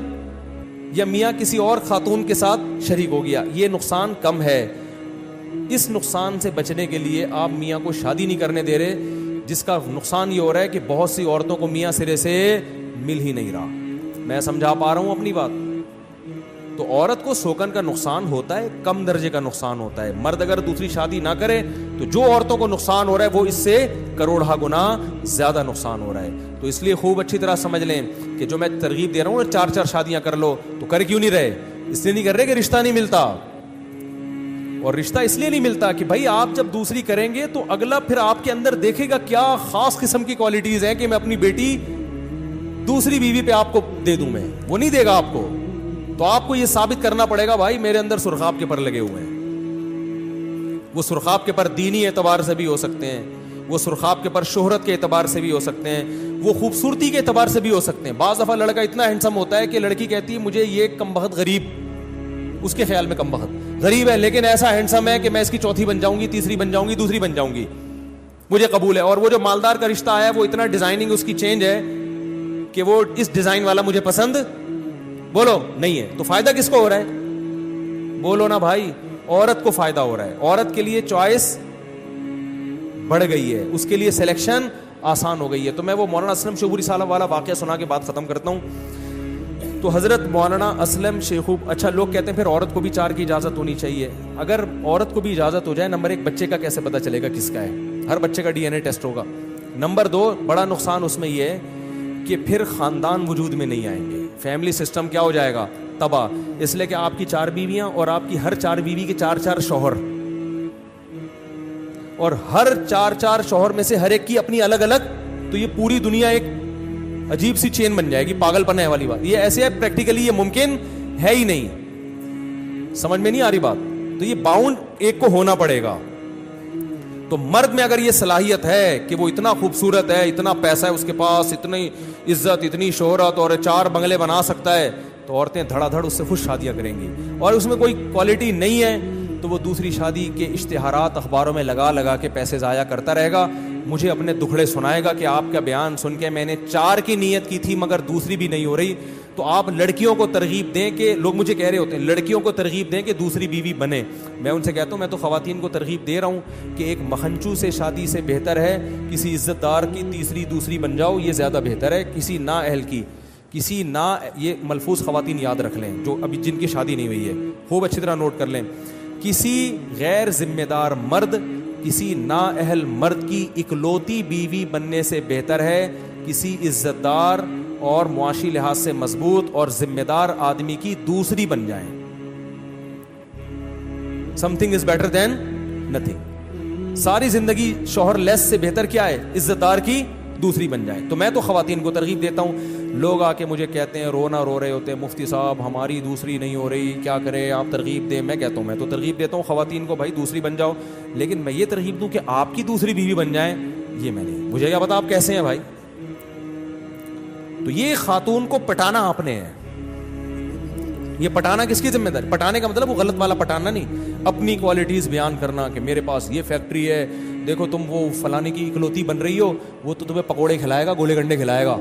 یا میاں کسی اور خاتون کے ساتھ شریک ہو گیا, یہ نقصان کم ہے. اس نقصان سے بچنے کے لیے آپ میاں کو شادی نہیں کرنے دے رہے, جس کا نقصان یہ ہو رہا ہے کہ بہت سی عورتوں کو میاں سرے سے مل ہی نہیں رہا. میں سمجھا پا رہا ہوں اپنی بات؟ تو عورت کو سوکن کا نقصان ہوتا ہے, کم درجے کا نقصان ہوتا ہے. مرد اگر دوسری شادی نہ کرے تو جو عورتوں کو نقصان ہو رہا ہے وہ اس سے کروڑہ گنا زیادہ نقصان ہو رہا ہے. تو اس لیے خوب اچھی طرح سمجھ لیں کہ جو میں ترغیب دے رہا ہوں 4 شادیاں کر لو, تو کر کیوں نہیں رہے؟ اس لیے نہیں کر رہے کہ رشتہ نہیں ملتا. اور رشتہ اس لیے نہیں ملتا کہ بھائی آپ جب دوسری کریں گے تو اگلا پھر آپ کے اندر دیکھے گا کیا خاص قسم کی کوالٹیز ہیں کہ میں اپنی بیٹی دوسری بیوی پہ آپ کو دے دوں. میں وہ نہیں دے گا آپ کو. تو آپ کو یہ ثابت کرنا پڑے گا بھائی میرے اندر سرخاب کے پر لگے ہوئے ہیں. وہ سرخاب کے پر دینی اعتبار سے بھی ہو سکتے ہیں, وہ سرخاب کے پر شہرت کے اعتبار سے بھی ہو سکتے ہیں, وہ خوبصورتی کے اعتبار سے بھی ہو سکتے ہیں. بعض دفعہ لڑکا اتنا ہینڈسم ہوتا ہے کہ لڑکی کہتی ہے مجھے یہ کم بخت غریب, اس کے خیال میں کم بخت غریب ہے لیکن ایسا ہینڈسم ہے کہ میں اس کی چوتھی بن جاؤں گی, تیسری بن جاؤں گی, دوسری بن جاؤں گی, مجھے قبول ہے. اور وہ جو مالدار کا رشتہ آیا وہ اتنا ڈیزائننگ اس کی چینج ہے کہ وہ اس ڈیزائن والا مجھے پسند بولو نہیں ہے. تو فائدہ کس کو ہو رہا ہے؟ بولو نا بھائی, عورت کو فائدہ ہو رہا ہے. عورت کے لیے چوائس بڑھ گئی ہے, اس کے لیے سلیکشن آسان ہو گئی ہے. تو میں وہ مولانا اسلم شعبوری صاحب والا واقعہ سنا کے بات ختم کرتا ہوں. تو حضرت مولانا اسلم شیخوب, اچھا لوگ کہتے ہیں پھر عورت کو بھی 4 کی اجازت ہونی چاہیے. اگر عورت کو بھی اجازت ہو جائے, نمبر 1 بچے کا کیسے پتہ چلے گا کس کا ہے؟ ہر بچے کا DNA ٹیسٹ ہوگا. نمبر 2 بڑا نقصان اس میں یہ ہے کہ پھر خاندان وجود میں نہیں آئیں گے, فیملی سسٹم کیا ہو جائے گا؟ تباہ. اس لیے کہ آپ کی 4 بیویاں اور آپ کی ہر 4 بیوی کے 4 شوہر, اور ہر 4 شوہر میں سے ہر ایک کی اپنی الگ الگ, تو یہ پوری دنیا ایک عجیب سی چین بن جائے گی. پاگل پن ہے والی بات یہ ایسے ہے, پریکٹیکلی یہ ممکن ہے ہی نہیں. سمجھ میں نہیں آ رہی بات؟ تو یہ باؤنڈ ایک کو ہونا پڑے گا. تو مرد میں اگر یہ صلاحیت ہے کہ وہ اتنا خوبصورت ہے, اتنا پیسہ ہے اس کے پاس, اتنی عزت, اتنی شہرت, اور 4 بنگلے بنا سکتا ہے, تو عورتیں دھڑا دھڑ اس سے خوش شادیاں کریں گی. اور اس میں کوئی کوالٹی نہیں ہے تو وہ دوسری شادی کے اشتہارات اخباروں میں لگا کے پیسے ضائع کرتا رہے گا. مجھے اپنے دکھڑے سنائے گا کہ آپ کا بیان سن کے میں نے 4 کی نیت کی تھی مگر دوسری بھی نہیں ہو رہی. تو آپ لڑکیوں کو ترغیب دیں کہ لوگ مجھے کہہ رہے ہوتے ہیں لڑکیوں کو ترغیب دیں کہ دوسری بیوی بنے. میں ان سے کہتا ہوں, میں تو خواتین کو ترغیب دے رہا ہوں کہ ایک مکھنچو سے شادی سے بہتر ہے کسی عزت دار کی تیسری دوسری بن جاؤ, یہ زیادہ بہتر ہے کسی نا اہل کی, کسی نا, یہ ملفوظ خواتین یاد رکھ لیں جو ابھی جن کی شادی نہیں ہوئی ہے, خوب اچھی طرح نوٹ کر لیں کسی غیر ذمہ دار مرد کسی نااہل مرد کی اکلوتی بیوی بننے سے بہتر ہے کسی عزت دار اور معاشی لحاظ سے مضبوط اور ذمہ دار آدمی کی دوسری بن جائیں. Some thing is better than nothing. ساری زندگی شوہر لیس سے بہتر کیا ہے؟ عزت دار کی دوسری بن جائے. تو میں تو خواتین کو ترغیب دیتا ہوں. لوگ آ کے مجھے کہتے ہیں رو رہے ہوتے ہیں مفتی صاحب ہماری دوسری نہیں ہو رہی, کیا کریں, آپ ترغیب دیں. میں کہتا ہوں میں تو ترغیب دیتا ہوں خواتین کو, بھائی دوسری بن جاؤ, لیکن میں یہ ترغیب دوں کہ آپ کی دوسری بیوی بن جائیں, یہ میں نہیں. مجھے کیا پتا آپ کیسے ہیں بھائی. تو یہ خاتون کو پٹانا آپ نے ہے. یہ پٹانا کس کی ذمہ داری؟ پٹانے کا مطلب وہ غلط والا پٹانا نہیں, اپنی کوالٹیز بیان کرنا کہ میرے پاس یہ فیکٹری ہے, دیکھو تم وہ فلانے کی اکلوتی بن رہی ہو, وہ تو تمہیں پکوڑے کھلائے گا, گولے گنڈے کھلائے گا.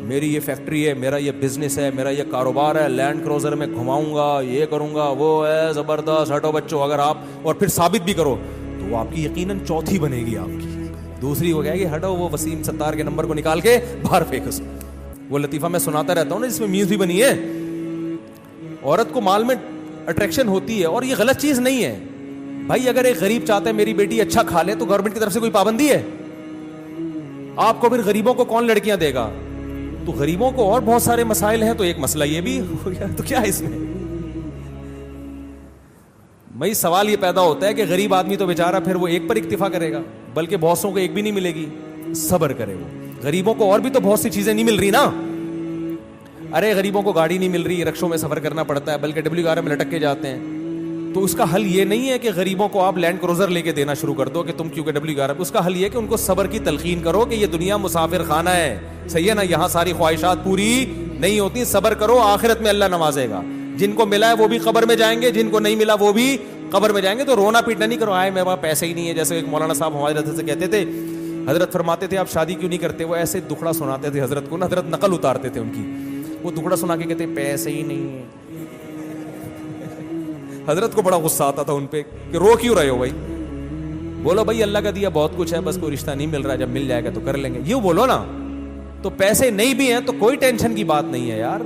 میری یہ فیکٹری ہے, میرا یہ بزنس ہے, میرا یہ کاروبار ہے, لینڈ کروزر میں گھماؤں گا, یہ کروں گا, وہ ہے زبردست, ہٹو بچوں. اگر آپ اور پھر ثابت بھی کرو تو وہ آپ کی یقیناً چوتھی بنے گی. آپ کی دوسری ہو گیا کہ ہٹو وہ وسیم ستار کے نمبر کو نکال کے باہر پھینکو. وہ لطیفہ میں سناتا رہتا ہوں نا جس میں میوز بھی بنی ہے. عورت کو مال میں اٹریکشن ہوتی ہے اور یہ غلط چیز نہیں ہے بھائی. اگر ایک غریب چاہتا ہے میری بیٹی اچھا کھا لے تو گورنمنٹ کی طرف سے کوئی پابندی ہے؟ آپ کو پھر غریبوں کو کون لڑکیاں دے گا؟ تو غریبوں کو اور بہت سارے مسائل ہیں, تو ایک مسئلہ یہ بھی ہو گیا. تو کیا ہے اس میں بھائی سوال یہ پیدا ہوتا ہے کہ غریب آدمی تو بیچارہ پھر وہ ایک پر اکتفا کرے گا, بلکہ بہتوں کو ایک بھی نہیں ملے گی. صبر کرے وہ. غریبوں کو اور بھی تو بہت سی چیزیں نہیں مل رہی نا. ارے غریبوں کو گاڑی نہیں مل رہی, رکشوں میں سفر کرنا پڑتا ہے, بلکہ WR میں لٹک کے جاتے ہیں. تو اس کا حل یہ نہیں ہے کہ غریبوں کو آپ لینڈ کروزر لے کے دینا شروع کر دو کہ تم کیونکہ WR. اس کا حل یہ ہے کہ ان کو صبر کی تلقین کرو کہ یہ دنیا مسافر خانہ ہے, صحیح ہے نا, یہاں ساری خواہشات پوری نہیں ہوتی. صبر کرو, آخرت میں اللہ نوازے گا. جن کو ملا ہے وہ بھی قبر میں جائیں گے, جن کو نہیں ملا وہ بھی قبر میں جائیں گے. تو رونا پیٹنا نہیں کرو, آئے میرے پاس پیسے ہی نہیں ہے. جیسے ایک مولانا صاحب ہمارے حضرت سے کہتے تھے, حضرت فرماتے تھے آپ شادی کیوں نہیں کرتے؟ وہ ایسے دکھڑا سناتے تھے حضرت کو نا, حضرت نقل اتارتے تھے ان کی. وہ دکھڑا سنا کے کہتے پیسے ہی نہیں ہے. حضرت کو بڑا غصہ آتا تھا ان پہ کہ رو کیوں رہے ہو بھائی. بولو بھائی اللہ کا دیا بہت کچھ ہے, بس کوئی رشتہ نہیں مل رہا, جب مل جائے گا تو کر لیں گے. یوں بولو نا. تو پیسے نہیں بھی ہیں تو کوئی ٹینشن کی بات نہیں ہے یار.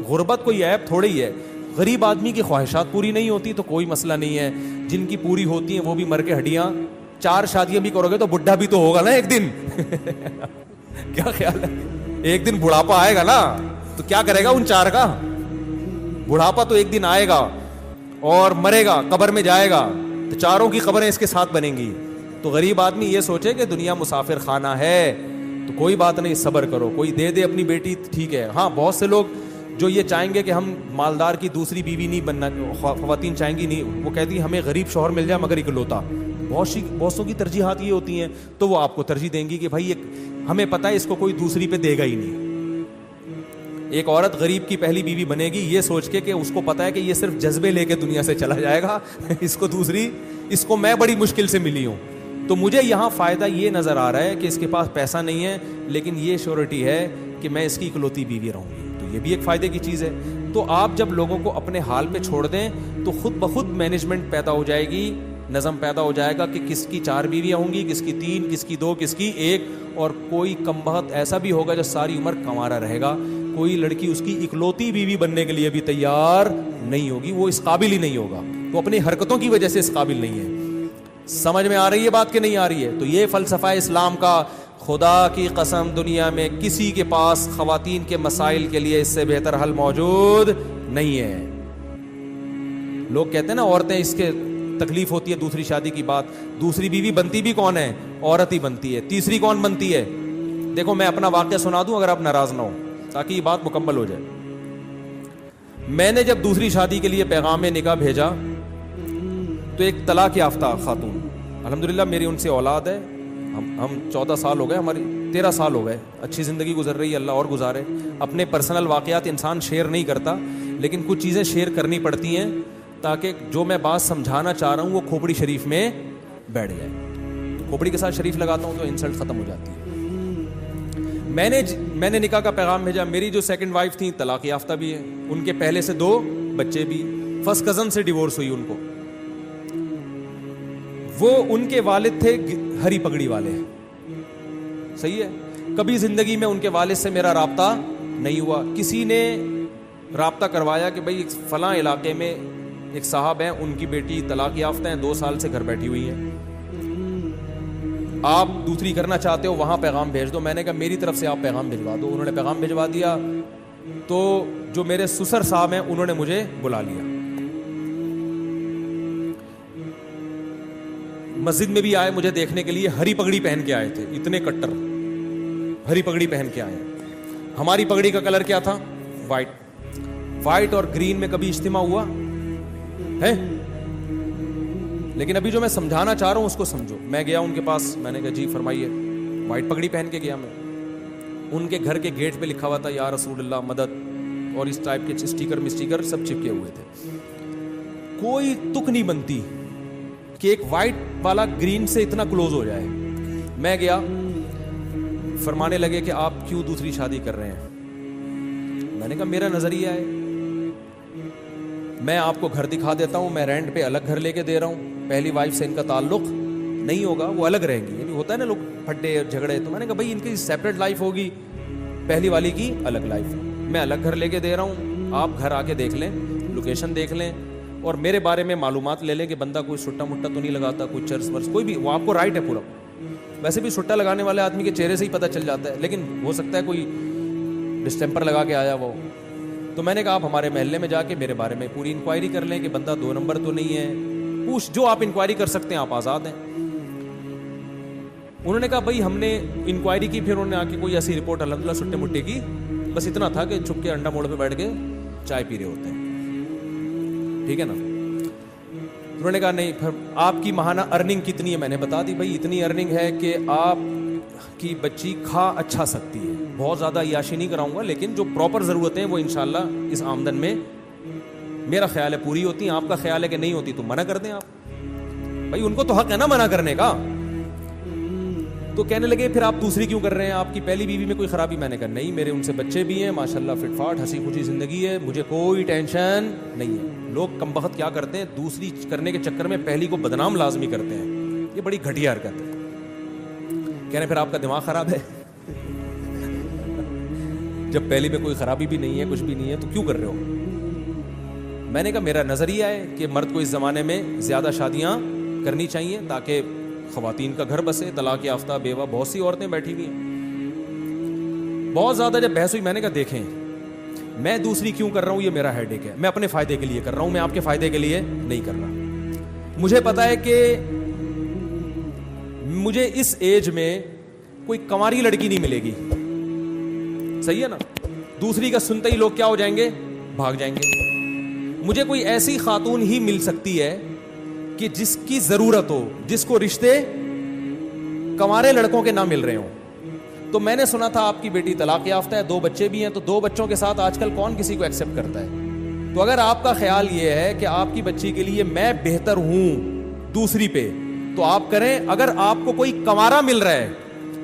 غربت کوئی عیب تھوڑی ہی ہے. غریب آدمی کی خواہشات پوری نہیں ہوتی تو کوئی مسئلہ نہیں ہے. جن کی پوری ہوتی ہیں وہ بھی مر کے ہڈیاں. 4 شادیاں بھی کرو گے تو بڈھا بھی تو ہوگا نا ایک دن. کیا خیال ہے؟ ایک دن بڑھاپا آئے گا نا, تو کیا کرے گا ان 4 کا؟ بڑھاپا تو ایک دن آئے گا اور مرے گا, قبر میں جائے گا, تو 4 کی قبریں اس کے ساتھ بنیں گی. تو غریب آدمی یہ سوچے کہ دنیا مسافر خانہ ہے تو کوئی بات نہیں, صبر کرو. کوئی دے دے اپنی بیٹی ٹھیک ہے. ہاں بہت سے لوگ جو یہ چاہیں گے کہ ہم مالدار کی دوسری بیوی نہیں بننا, خواتین چاہیں گی نہیں, وہ کہتی ہیں ہمیں غریب شوہر مل جائے مگر اکلوتا. بہت کی ترجیحات یہ ہوتی ہیں, تو وہ آپ کو ترجیح دیں گی کہ بھائی ہمیں پتہ ہے اس کو کوئی دوسری پہ دے گا ہی نہیں. ایک عورت غریب کی پہلی بیوی بنے گی یہ سوچ کے کہ اس کو پتا ہے کہ یہ صرف جذبے لے کے دنیا سے چلا جائے گا, اس کو میں بڑی مشکل سے ملی ہوں. تو مجھے یہاں فائدہ یہ نظر آ رہا ہے کہ اس کے پاس پیسہ نہیں ہے, لیکن یہ شیورٹی ہے کہ میں اس کی اکلوتی بیوی رہوں گی. تو یہ بھی ایک فائدے کی چیز ہے. تو آپ جب لوگوں کو اپنے حال پہ چھوڑ دیں تو خود بخود مینجمنٹ پیدا ہو جائے گی, نظم پیدا ہو جائے گا کہ کس کی 4 بیویاں ہوں گی, کس کی 3, کس کی 2, کس کی 1. اور کوئی کم بخت ایسا بھی ہوگا جو ساری عمر کنوارا رہے گا. کوئی لڑکی اس کی اکلوتی بیوی بننے کے لیے بھی تیار نہیں ہوگی, وہ اس قابل ہی نہیں ہوگا, وہ اپنی حرکتوں کی وجہ سے اس قابل نہیں ہے. سمجھ میں آ رہی ہے بات کہ نہیں آ رہی ہے؟ تو یہ فلسفہ اسلام کا. خدا کی قسم دنیا میں کسی کے پاس خواتین کے مسائل کے لیے اس سے بہتر حل موجود نہیں ہے. لوگ کہتے ہیں نا عورتیں اس کے تکلیف ہوتی ہے دوسری شادی کی بات. دوسری بیوی بنتی بھی کون ہے؟ عورت ہی بنتی ہے. تیسری کون بنتی ہے؟ دیکھو میں اپنا واقعہ سنا دوں اگر آپ ناراض نہ ہو تاکہ یہ بات مکمل ہو جائے. میں نے جب دوسری شادی کے لیے پیغام نکاح بھیجا تو ایک طلاق یافتہ خاتون, الحمدللہ میری ان سے اولاد ہے, ہم 14 سال ہو گئے, ہماری 13 سال ہو گئے, اچھی زندگی گزر رہی ہے, اللہ اور گزارے. اپنے پرسنل واقعات انسان شیئر نہیں کرتا, لیکن کچھ چیزیں شیئر کرنی پڑتی ہیں تاکہ جو میں بات سمجھانا چاہ رہا ہوں وہ کھوپڑی شریف میں بیٹھ جائے. کھوپڑی کے ساتھ شریف لگاتا ہوں تو انسلٹ ختم ہو جاتی ہے. میں نے نکاح کا پیغام بھیجا. میری جو سیکنڈ وائف تھیں طلاق یافتہ بھی ہے, ان کے پہلے سے 2 بچے بھی. فرسٹ کزن سے ڈیورس ہوئی ان کو. وہ ان کے والد تھے ہری پگڑی والے, صحیح ہے. کبھی زندگی میں ان کے والد سے میرا رابطہ نہیں ہوا. کسی نے رابطہ کروایا کہ بھائی فلاں علاقے میں ایک صاحب ہیں, ان کی بیٹی طلاق یافتہ ہیں, 2 سال سے گھر بیٹھی ہوئی ہیں, آپ دوسری کرنا چاہتے ہو وہاں پیغام بھیج دو. میں نے کہا میری طرف سے آپ پیغام بھجوا دو. انہوں نے پیغام بھجوا دیا. تو جو میرے سسر صاحب ہیں انہوں نے مجھے بلا لیا, مسجد میں بھی آئے مجھے دیکھنے کے لیے, ہری پگڑی پہن کے آئے تھے, اتنے کٹر ہری پگڑی پہن کے آئے. ہماری پگڑی کا کلر کیا تھا؟ وائٹ. وائٹ اور گرین میں کبھی اجتماع ہوا ہے؟ لیکن ابھی جو میں سمجھانا چاہ رہا ہوں اس کو سمجھو. میں گیا ان کے پاس, میں نے کہا جی فرمائیے. وائٹ پگڑی پہن کے گیا میں. ان کے گھر کے گیٹ پہ لکھا ہوا تھا یا رسول اللہ مدد, اور اس ٹائپ کے اسٹیکر سب چپکے ہوئے تھے. کوئی تک نہیں بنتی کہ ایک وائٹ والا گرین سے اتنا کلوز ہو جائے. میں گیا, فرمانے لگے کہ آپ کیوں دوسری شادی کر رہے ہیں؟ میں نے کہا میرا نظریہ ہے, میں آپ کو گھر دکھا دیتا ہوں, میں رینٹ پہ الگ گھر لے کے دے رہا ہوں, پہلی وائف سے ان کا تعلق نہیں ہوگا, وہ الگ رہیں گی. یعنی ہوتا ہے نا لوگ پھڈے اور جھگڑے, تو میں نے کہا بھائی ان کی سیپریٹ لائف ہوگی, پہلی والی کی الگ لائف. میں الگ گھر لے کے دے رہا ہوں, آپ گھر آ کے دیکھ لیں, لوکیشن دیکھ لیں, اور میرے بارے میں معلومات لے لیں کہ بندہ کوئی سٹا مٹا تو نہیں لگاتا, کوئی چرس ورس کوئی بھی, وہ آپ کو رائٹ ہے پورا. ویسے بھی سٹا لگانے والے آدمی کے چہرے سے ہی پتہ چل جاتا ہے, لیکن ہو سکتا ہے کوئی ڈسٹمپر لگا کے آیا وہ. تو میں نے کہا آپ ہمارے محلے میں جا کے میرے بارے میں پوری انکوائری کر لیں کہ بندہ 2 نمبر تو نہیں ہے, پوچھ جو آپ انکوائری کر سکتے ہیں, آپ آزاد ہیں. انہوں نے کہا بھائی ہم نے انکوائری کی, پھر انہوں نے آ کے کوئی ایسی رپورٹ الحمدللہ سٹے مٹے کی, بس اتنا تھا کہ چھپ کے انڈا موڑ پہ بیٹھ کے چائے پی رہے ہوتے ہیں, ٹھیک ہے نا. انہوں نے کہا نہیں, پھر آپ کی ماہانہ ارننگ کتنی ہے؟ میں نے بتا دی بھائی اتنی ارننگ ہے کہ آپ کی بچی کھا اچھا سکتی ہے, بہت زیادہ عیاشی نہیں کراؤں گا, لیکن جو پراپر ضرورتیں ہیں وہ انشاءاللہ اس آمدن میں میرا خیال ہے پوری ہوتی ہیں. آپ کا خیال ہے کہ نہیں ہوتی تو منع کر دیں آپ, بھائی ان کو تو حق ہے نا منع کرنے کا. تو کہنے لگے پھر آپ دوسری کیوں کر رہے ہیں, آپ کی پہلی بیوی میں کوئی خرابی؟ میں نے کہا نہیں, میرے ان سے بچے بھی ہیں ماشاءاللہ, فٹ فاٹ ہنسی خوشی زندگی ہے, مجھے کوئی ٹینشن نہیں ہے. لوگ کم بخت کیا کرتے ہیں, دوسری کرنے کے چکر میں پہلی کو بدنام لازمی کرتے ہیں, یہ بڑی گھٹیا حرکت ہے. کہنے پھر آپ کا دماغ خراب ہے, جب پہلی میں کوئی خرابی بھی نہیں ہے, کچھ بھی نہیں ہے, تو کیوں کر رہے ہو؟ میں نے کہا میرا نظریہ ہے کہ مرد کو اس زمانے میں زیادہ شادیاں کرنی چاہیے تاکہ خواتین کا گھر بسے. طلاق یافتہ بیوہ بہت سی عورتیں بیٹھی ہوئی ہیں. بہت زیادہ جب بحث ہوئی, میں نے کہا دیکھیں میں دوسری کیوں کر رہا ہوں, یہ میرا ہیڈ ایک ہے, میں اپنے فائدے کے لیے کر رہا ہوں, میں آپ کے فائدے کے لیے نہیں کر رہا. مجھے پتا ہے کہ مجھے اس ایج میں کوئی کنواری لڑکی نہیں ملے گی, صحیح ہے نا. دوسری کا سنتے ہی لوگ کیا ہو جائیں گے, بھاگ جائیں گے. مجھے کوئی ایسی خاتون ہی مل سکتی ہے کہ جس کی ضرورت ہو, جس کو رشتے کنوارے لڑکوں کے نہ مل رہے ہوں. تو میں نے سنا تھا آپ کی بیٹی طلاق یافتہ ہے, 2 بچے بھی ہیں, تو 2 بچوں کے ساتھ آج کل کون کسی کو ایکسیپٹ کرتا ہے. تو اگر آپ کا خیال یہ ہے کہ آپ کی بچی کے لیے میں بہتر ہوں دوسری پہ, تو آپ کریں. اگر آپ کو کوئی کنوارا مل رہا ہے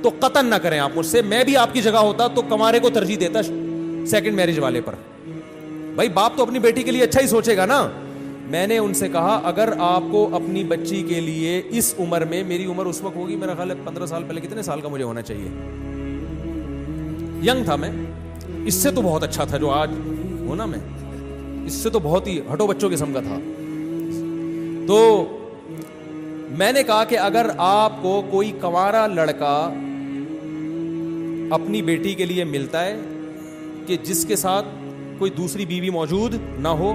تو قطعاً نہ کریں آپ مجھ سے. میں بھی آپ کی جگہ ہوتا تو کنوارے کو ترجیح دیتا سیکنڈ میرج والے پر. بھائی باپ تو اپنی بیٹی کے لیے اچھا ہی سوچے گا نا. میں نے ان سے کہا اگر آپ کو اپنی بچی کے لیے اس عمر میں, میری عمر اس وقت ہوگی میرا خیال ہے 15 سال پہلے, کتنے سال کا مجھے ہونا چاہیے, ینگ تھا میں, اس سے تو بہت اچھا تھا جو آج ہونا, میں اس سے تو بہت ہی ہٹو بچوں قسم کا تھا. تو میں نے کہا کہ اگر آپ کو کوئی کنوارا لڑکا اپنی بیٹی کے لیے ملتا ہے کہ جس کے ساتھ کوئی دوسری بیوی موجود نہ ہو,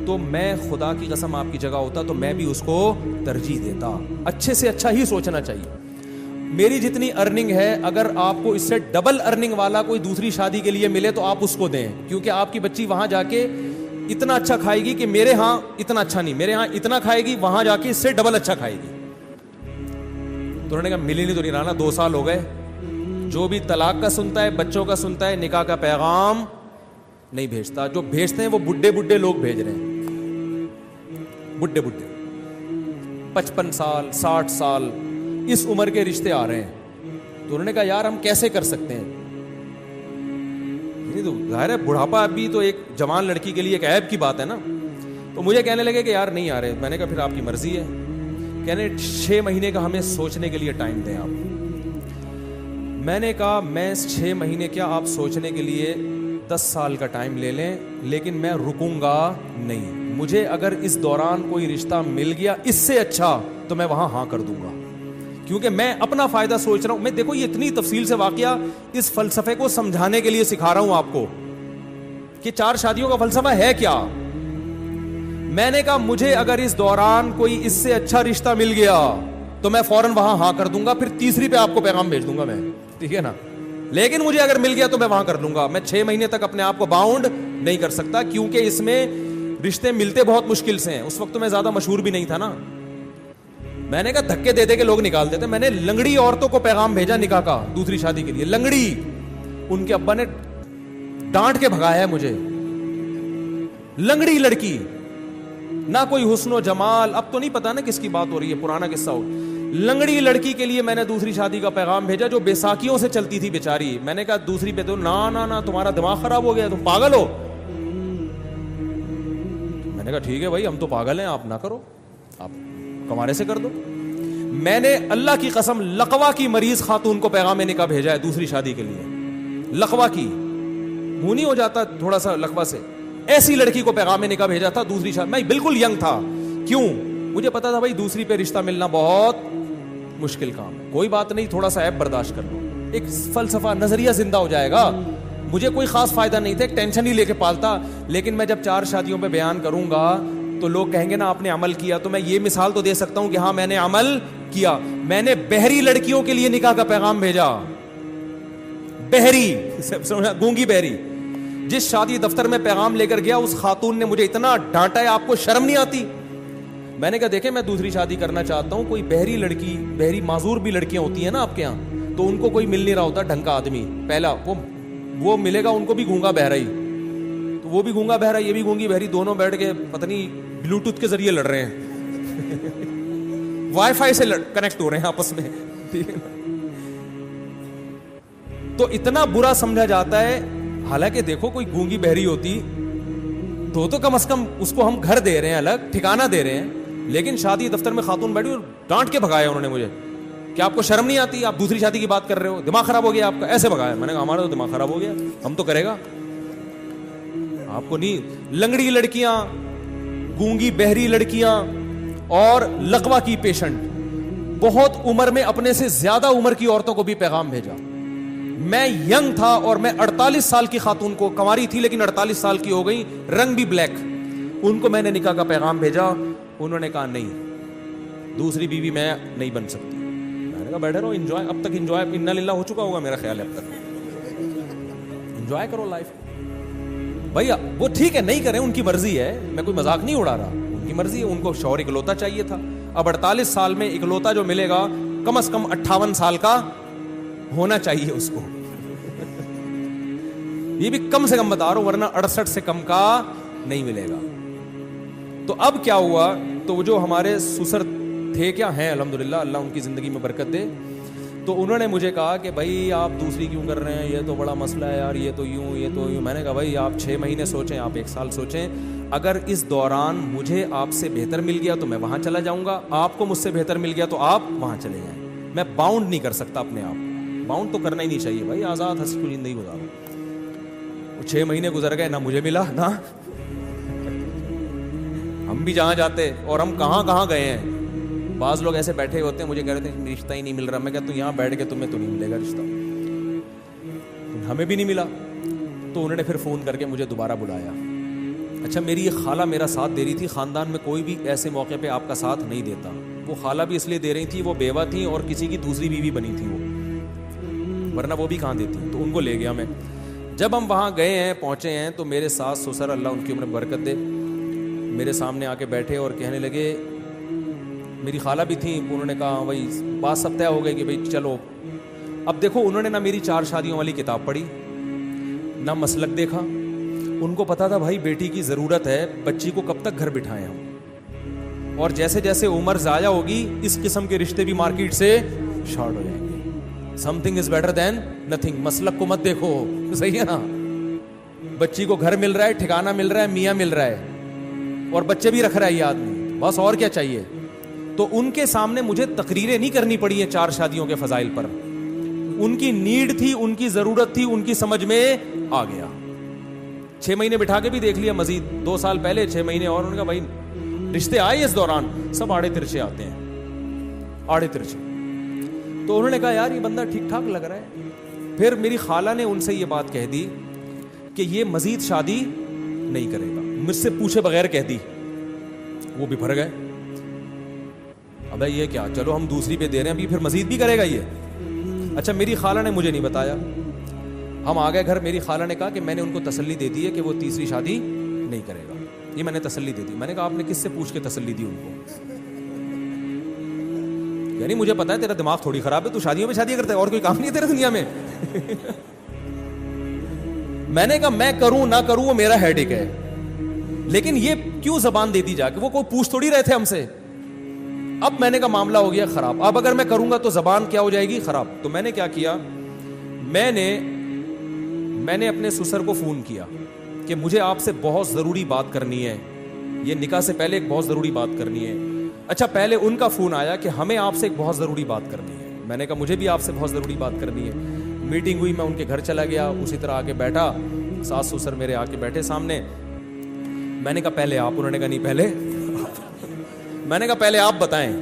تو میں خدا کی قسم آپ کی جگہ ہوتا تو میں بھی اس کو ترجیح دیتا. اچھے سے اچھا ہی سوچنا چاہیے. میری جتنی ارننگ ہے, اگر آپ کو اس سے ڈبل ارننگ والا کوئی دوسری شادی کے لیے ملے تو آپ اس کو دیں, کیونکہ آپ کی بچی وہاں جا کے اتنا اچھا کھائے گی کہ میرے ہاں اتنا اچھا نہیں, میرے ہاں اتنا کھائے گی, وہاں جا کے اس سے ڈبل اچھا کھائے گی. تو انہوں نے کہا ملی نہیں تو نہیں رہنا, 2 سال ہو گئے. جو بھی طلاق کا سنتا ہے, بچوں کا سنتا ہے, نکاح کا پیغام نہیں بھیجتا. جو بھیجتے ہیں وہ بڈھے لوگ بھیج رہے ہیں, بڈھے 55 سال 60 سال اس عمر کے رشتے آ رہے ہیں. تو انہوں نے کہا یار ہم کیسے کر سکتے ہیں, تو ظاہر ہے بڑھاپا بھی تو ایک جوان لڑکی کے لیے ایک عیب کی بات ہے نا. تو مجھے کہنے لگے کہ یار نہیں آ رہے. میں نے کہا پھر آپ کی مرضی ہے. کہنے 6 مہینے کا ہمیں سوچنے کے لیے ٹائم دیں آپ. میں نے کہا میں 6 مہینے کیا, آپ سوچنے کے لیے 10 سال کا ٹائم لے لیں, لیکن میں رکوں گا نہیں. مجھے اگر اس دوران کوئی رشتہ مل گیا اس سے اچھا تو میں وہاں ہاں کر دوں گا, کیونکہ میں اپنا فائدہ سوچ رہا ہوں. میں دیکھو یہ اتنی تفصیل سے واقعہ اس فلسفے کو سمجھانے کے لیے سکھا رہا ہوں آپ کو کہ 4 شادیوں کا فلسفہ ہے کیا. میں نے کہا مجھے اگر اس دوران کوئی اس سے اچھا رشتہ مل گیا تو میں فوراً وہاں ہاں کر دوں گا, پھر تیسری پہ آپ کو پیغام بھیج دوں گا میں, ٹھیک ہے نا. لیکن مجھے اگر مل گیا تو میں وہاں کر لوں گا. میں 6 مہینے تک اپنے آپ کو باؤنڈ نہیں کر سکتا, کیونکہ اس میں رشتے ملتے بہت مشکل سے ہیں. اس وقت تو میں زیادہ مشہور بھی نہیں تھا نا. میں نے کہا دھکے دے دے کے لوگ نکال دیتے. میں نے لنگڑی عورتوں کو پیغام بھیجا نکاح کا دوسری شادی کے لیے. لنگڑی, ان کے ابا نے ڈانٹ کے بھگایا ہے مجھے. لنگڑی لڑکی, نہ کوئی حسن و جمال, اب تو نہیں پتا نا کس کی بات ہو رہی ہے, پرانا قصہ ہو. لنگڑی لڑکی کے لیے میں نے دوسری شادی کا پیغام بھیجا جو بیساکھیوں سے چلتی تھی بیچاری. میں نے کہا دوسری پہ تو نا تمہارا دماغ خراب ہو گیا, تم پاگل ہو. میں نے کہا ٹھیک ہے بھائی ہم تو پاگل ہیں, آپ نہ کرو, آپ کمارے سے کر دو. میں نے اللہ کی قسم لقوا کی مریض خاتون کو پیغام نکاح بھیجا ہے دوسری شادی کے لیے. لقوا کی, منہ نہیں ہو جاتا تھوڑا سا لقوا سے, ایسی لڑکی کو پیغام نکاح بھیجا تھا دوسری شادی. میں بالکل ینگ تھا, کیوں, مجھے پتا تھا بھائی دوسری پہ رشتہ ملنا بہت مشکل کام ہے. کوئی بات نہیں, تھوڑا سا ایپ برداشت کر لو, ایک فلسفہ نظریہ زندہ ہو جائے گا. مجھے کوئی خاص فائدہ نہیں تھا, ایک ٹینشن ہی لے کے پالتا. لیکن میں جب 4 شادیوں پہ بیان کروں گا تو لوگ کہیں گے نا آپ نے عمل کیا, تو میں یہ مثال تو دے سکتا ہوں کہ ہاں میں نے عمل کیا. میں نے بہری لڑکیوں کے لیے نکاح کا پیغام بھیجا. بہری, گونگی بہری. جس شادی دفتر میں پیغام لے کر گیا اس خاتون نے مجھے اتنا ڈانٹا ہے, آپ کو شرم نہیں آتی. میں نے کہا دیکھیں میں دوسری شادی کرنا چاہتا ہوں, کوئی بہری لڑکی, بہری معذور بھی لڑکیاں ہوتی ہیں نا آپ کے یہاں, تو ان کو کوئی مل نہیں رہا ہوتا ڈھنگ کا آدمی. پہلا وہ ملے گا ان کو بھی گونگا بہرا ہی, تو وہ بھی گونگا بہرا, یہ بھی گونگی بہری, دونوں بیٹھ کے پتہ نہیں بلوٹوتھ کے ذریعے لڑ رہے ہیں, وائی فائی سے کنیکٹ ہو رہے ہیں آپس میں. تو اتنا برا سمجھا جاتا ہے. حالانکہ دیکھو کوئی گونگی بہری ہوتی تو کم از کم اس کو ہم گھر دے رہے ہیں, الگ ٹھکانہ دے رہے ہیں. لیکن شادی دفتر میں خاتون بیٹھی اور ڈانٹ کے بھگایا انہوں نے مجھے کہ آپ کو شرم نہیں آتی, آپ دوسری شادی کی بات کر رہے ہو, دماغ خراب ہو گیا آپ کا, ایسے بھگایا. میں نے کہا ہمارا تو دماغ خراب ہو گیا, ہم تو کرے گا, آپ کو نہیں. لنگڑی لڑکیاں, گونگی بہری لڑکیاں اور لقوا کی پیشنٹ, بہت عمر میں اپنے سے زیادہ عمر کی عورتوں کو بھی پیغام بھیجا. میں ینگ تھا اور میں 48 سال کی خاتون کو, کنواری تھی لیکن 48 سال کی ہو گئی, رنگ بھی بلیک, ان کو میں نے نکاح کا پیغام بھیجا. انہوں نے کہا نہیں, دوسری بیوی میں نہیں بن سکتی. میں نے کہا بیٹھے رہو, انجوائے, اب تک انجوائے انا للہ ہو چکا ہوگا میرا خیال ہے, اب تک انجوائے کرو لائف. بھیا وہ ٹھیک ہے نہیں کریں, ان کی مرضی ہے, میں کوئی مذاق نہیں اڑا رہا, ان کی مرضی ہے. ان کو شوہر اکلوتا چاہیے تھا. اب 48 سال میں اکلوتا جو ملے گا کم از کم 58 سال کا ہونا چاہیے اس کو. یہ بھی کم سے کم بتا رہا ہوں, ورنہ 68 سے کم کا نہیں ملے گا. تو اب کیا ہوا, تو وہ جو ہمارے سسر تھے, کیا ہیں الحمدللہ, اللہ ان کی زندگی میں برکت دے, تو انہوں نے مجھے کہا کہ بھائی آپ دوسری کیوں کر رہے ہیں, یہ تو بڑا مسئلہ ہے یار, یہ تو یوں, یہ تو یوں. میں نے کہا بھائی آپ 6 مہینے سوچیں, آپ 1 سال سوچیں, اگر اس دوران مجھے آپ سے بہتر مل گیا تو میں وہاں چلا جاؤں گا, آپ کو مجھ سے بہتر مل گیا تو آپ وہاں چلے جائیں. میں باؤنڈ نہیں کر سکتا اپنے آپ, باؤنڈ تو کرنا ہی نہیں چاہیے بھائی, آزاد ہنسی خوشی زندگی گزارو. 6 مہینے گزر گئے, نہ مجھے ملا نہ ہم بھی جہاں جاتے, اور ہم کہاں کہاں گئے ہیں. بعض لوگ ایسے بیٹھے ہوتے ہیں, مجھے کہہ رہے تھے رشتہ ہی نہیں مل رہا. میں کہتا ہوں یہاں بیٹھ کے تمہیں تو نہیں ملے گا رشتہ, ہمیں بھی نہیں ملا. تو انہوں نے پھر فون کر کے مجھے دوبارہ بلایا. اچھا میری یہ خالہ میرا ساتھ دے رہی تھی, خاندان میں کوئی بھی ایسے موقع پہ آپ کا ساتھ نہیں دیتا. وہ خالہ بھی اس لیے دے رہی تھی, وہ بیوہ تھی اور کسی کی دوسری بیوی بنی تھی وہ, ورنہ وہ بھی کہاں دیتی. تو ان کو لے گیا میں. جب ہم وہاں گئے ہیں, پہنچے ہیں, تو میرے ساس سسر, اللہ ان کی عمر برکت دے, میرے سامنے آ کے بیٹھے اور کہنے لگے, میری خالہ بھی تھیں, انہوں نے کہا بھائی بات سب طے ہو گئی کہ بھائی چلو. اب دیکھو انہوں نے نہ میری 4 شادیوں والی کتاب پڑھی, نہ مسلک دیکھا. ان کو پتا تھا بھائی بیٹی کی ضرورت ہے, بچی کو کب تک گھر بٹھائیں ہم, اور جیسے جیسے عمر ضائع ہوگی اس قسم کے رشتے بھی مارکیٹ سے شارٹ ہو جائیں گے. Some thing is better than nothing. مسلک کو مت دیکھو, صحیح ہے نا, بچی کو گھر مل رہا ہے, ٹھکانہ مل رہا ہے, میاں مل رہا ہے, اور بچے بھی رکھ رہا ہے یہ آدمی, بس اور کیا چاہیے. تو ان کے سامنے مجھے تقریریں نہیں کرنی پڑی ہیں 4 شادیوں کے فضائل پر. ان کی نیڈ تھی, ان کی ضرورت تھی, ان کی سمجھ میں آ گیا. 6 مہینے بٹھا کے بھی دیکھ لیا مزید, 2 سال پہلے 6 مہینے اور, انہوں نے کہا بھائی رشتے آئے اس دوران سب آڑے ترچے آتے ہیں, آڑے ترچے. تو انہوں نے کہا یار یہ بندہ ٹھیک ٹھاک لگ رہا ہے. پھر میری خالہ نے ان سے یہ بات کہہ دی کہ یہ مزید شادی نہیں کرے گا, مجھ سے پوچھے بغیر کہہ دی. وہ بھی بھر گئے, ابے یہ کیا, چلو ہم دوسری پہ دے رہے ہیں, ابھی پھر مزید بھی کرے گا یہ. اچھا میری خالہ نے مجھے نہیں بتایا, ہم آ گئے گھر. میری خالہ نے کہا کہ میں نے ان کو تسلی دے دی ہے کہ وہ تیسری شادی نہیں کرے گا, یہ میں نے تسلی دے دی. میں نے کہا آپ نے کس سے پوچھ کے تسلی دی ان کو؟ یعنی مجھے پتا ہے تیرا دماغ تھوڑی خراب ہے, تو شادیوں میں شادیاں کرتا ہے, اور کوئی کام نہیں ہے تیرے دنیا میں. میں نے کہا میں کروں نہ کروں وہ میرا ہیڈیک ہے, لیکن یہ کیوں زبان دیتی جا کے, وہ کوئی پوچھ تھوڑی رہے تھے ہم سے. اب میں نے کہا معاملہ ہو گیا خراب, اب اگر میں کروں گا تو زبان کیا ہو جائے گی خراب. تو میں نے کیا کیا, میں نے اپنے سسر کو فون کیا کہ مجھے آپ سے بہت ضروری بات کرنی ہے, یہ نکاح سے پہلے ایک بہت ضروری بات کرنی ہے. اچھا پہلے ان کا فون آیا کہ ہمیں آپ سے ایک بہت ضروری بات کرنی ہے. میں نے کہا مجھے بھی آپ سے بہت ضروری بات کرنی ہے. میٹنگ ہوئی, میں ان کے گھر چلا گیا, اسی طرح آ کے بیٹھا, ساس سسر میرے آ کے بیٹھے سامنے. میں نے کہا پہلے آپ, انہوں نے کہا نہیں پہلے میں نے کہا پہلے آپ بتائیں.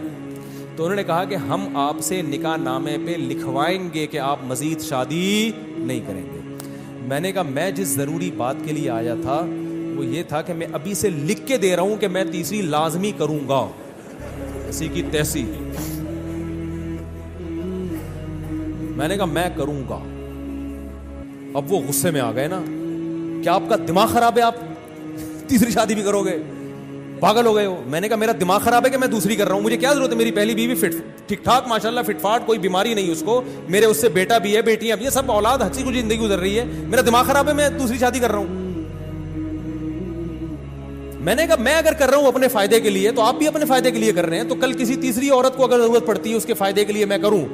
تو انہوں نے کہا کہ ہم آپ سے نکاح نامے پہ لکھوائیں گے کہ آپ مزید شادی نہیں کریں گے. میں نے کہا میں جس ضروری بات کے لیے آیا تھا وہ یہ تھا کہ میں ابھی سے لکھ کے دے رہا ہوں کہ میں تیسری لازمی کروں گا, ایسی کی تیسی. میں نے کہا میں کروں گا. اب وہ غصے میں آ گئے نا, کیا آپ کا دماغ خراب ہے, آپ تیسری شادی بھی کرو گے, پاگل ہو گئے ہو. میں نے کہا میرا دماغ خراب ہے کہ میں دوسری کر رہا ہوں, مجھے کیا ضرورت ہے, میری پہلی بیوی فٹ ٹھیک ٹھاک ماشاءاللہ فٹ فاٹ, کوئی بیماری نہیں اس کو, میرے اس سے بیٹا بھی ہے, بیٹیاں بھی ہیں, سب اولاد ہنسی کچھ زندگی گزر رہی ہے. میرا دماغ خراب ہے, میں دوسری شادی کر رہا ہوں. میں نے کہا میں اگر کر رہا ہوں اپنے فائدے کے لیے تو آپ بھی اپنے فائدے کے لیے کر رہے ہیں, تو کل کسی تیسری عورت کو اگر ضرورت پڑتی ہے اس کے فائدے کے لیے میں کروں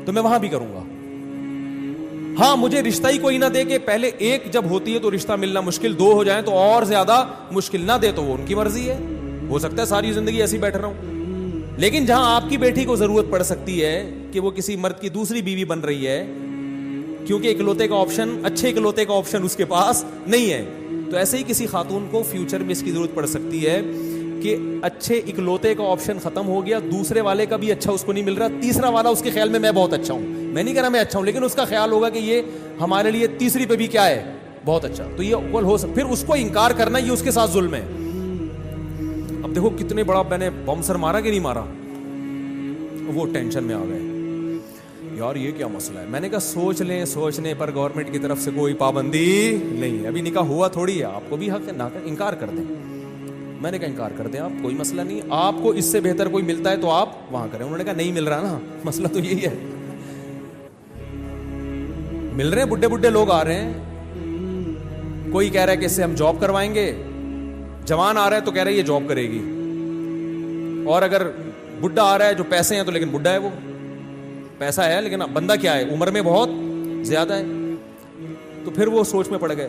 تو میں وہاں بھی کروں گا. ہاں مجھے رشتہ ہی کوئی نہ دے کہ پہلے ایک جب ہوتی ہے تو رشتہ ملنا مشکل, 2 ہو جائیں تو اور زیادہ مشکل, نہ دے تو وہ ان کی مرضی ہے, ہو سکتا ہے ساری زندگی ایسی بیٹھ رہا ہوں. لیکن جہاں آپ کی بیٹی کو ضرورت پڑ سکتی ہے کہ وہ کسی مرد کی دوسری بیوی بن رہی ہے کیونکہ اکلوتے کا آپشن, اچھے اکلوتے کا آپشن اس کے پاس نہیں ہے, تو ایسے ہی کسی خاتون کو فیوچر میں اس کی ضرورت پڑ سکتی ہے کہ اچھے اکلوتے کا آپشن ختم ہو گیا, دوسرے والے کا بھی اچھا اس کو نہیں مل رہا, تیسرا والا اس کے خیال میں بہت اچھا ہوں. میں نہیں کہہ رہا میں اچھا ہوں, لیکن اس کا خیال ہوگا کہ یہ ہمارے لیے تیسری پہ بھی کیا ہے, بہت اچھا. تو یہ اول ہو سکتا, پھر اس کو انکار کرنا یہ اس کے ساتھ ظلم ہے. اب دیکھو کتنے بڑا میں نے بم سر مارا کہ نہیں مارا, وہ ٹینشن میں آ گئے یار یہ کیا مسئلہ ہے. میں نے کہا سوچ لیں, سوچنے پر گورنمنٹ کی طرف سے کوئی پابندی نہیں ہے, ابھی نکاح ہوا تھوڑی ہے, آپ کو بھی حق ہے نہ انکار کر دیں. میں نے کہا انکار کر دیں آپ, کوئی مسئلہ نہیں, آپ کو اس سے بہتر کوئی ملتا ہے تو آپ وہاں کریں. انہوں نے کہا نہیں مل رہا نا, مسئلہ تو یہی ہے, مل رہے ہیں بڈھے بڈھے لوگ آ رہے ہیں, کوئی کہہ رہا ہے کہ اس سے ہم جاب کروائیں گے, جوان آ رہا ہے تو کہہ رہا ہے یہ جاب کرے گی, اور اگر بڈھا آ رہا ہے جو پیسے ہیں تو لیکن بڈھا ہے, وہ پیسہ ہے لیکن بندہ کیا ہے, عمر میں بہت زیادہ ہے. تو پھر وہ سوچ میں پڑ گئے.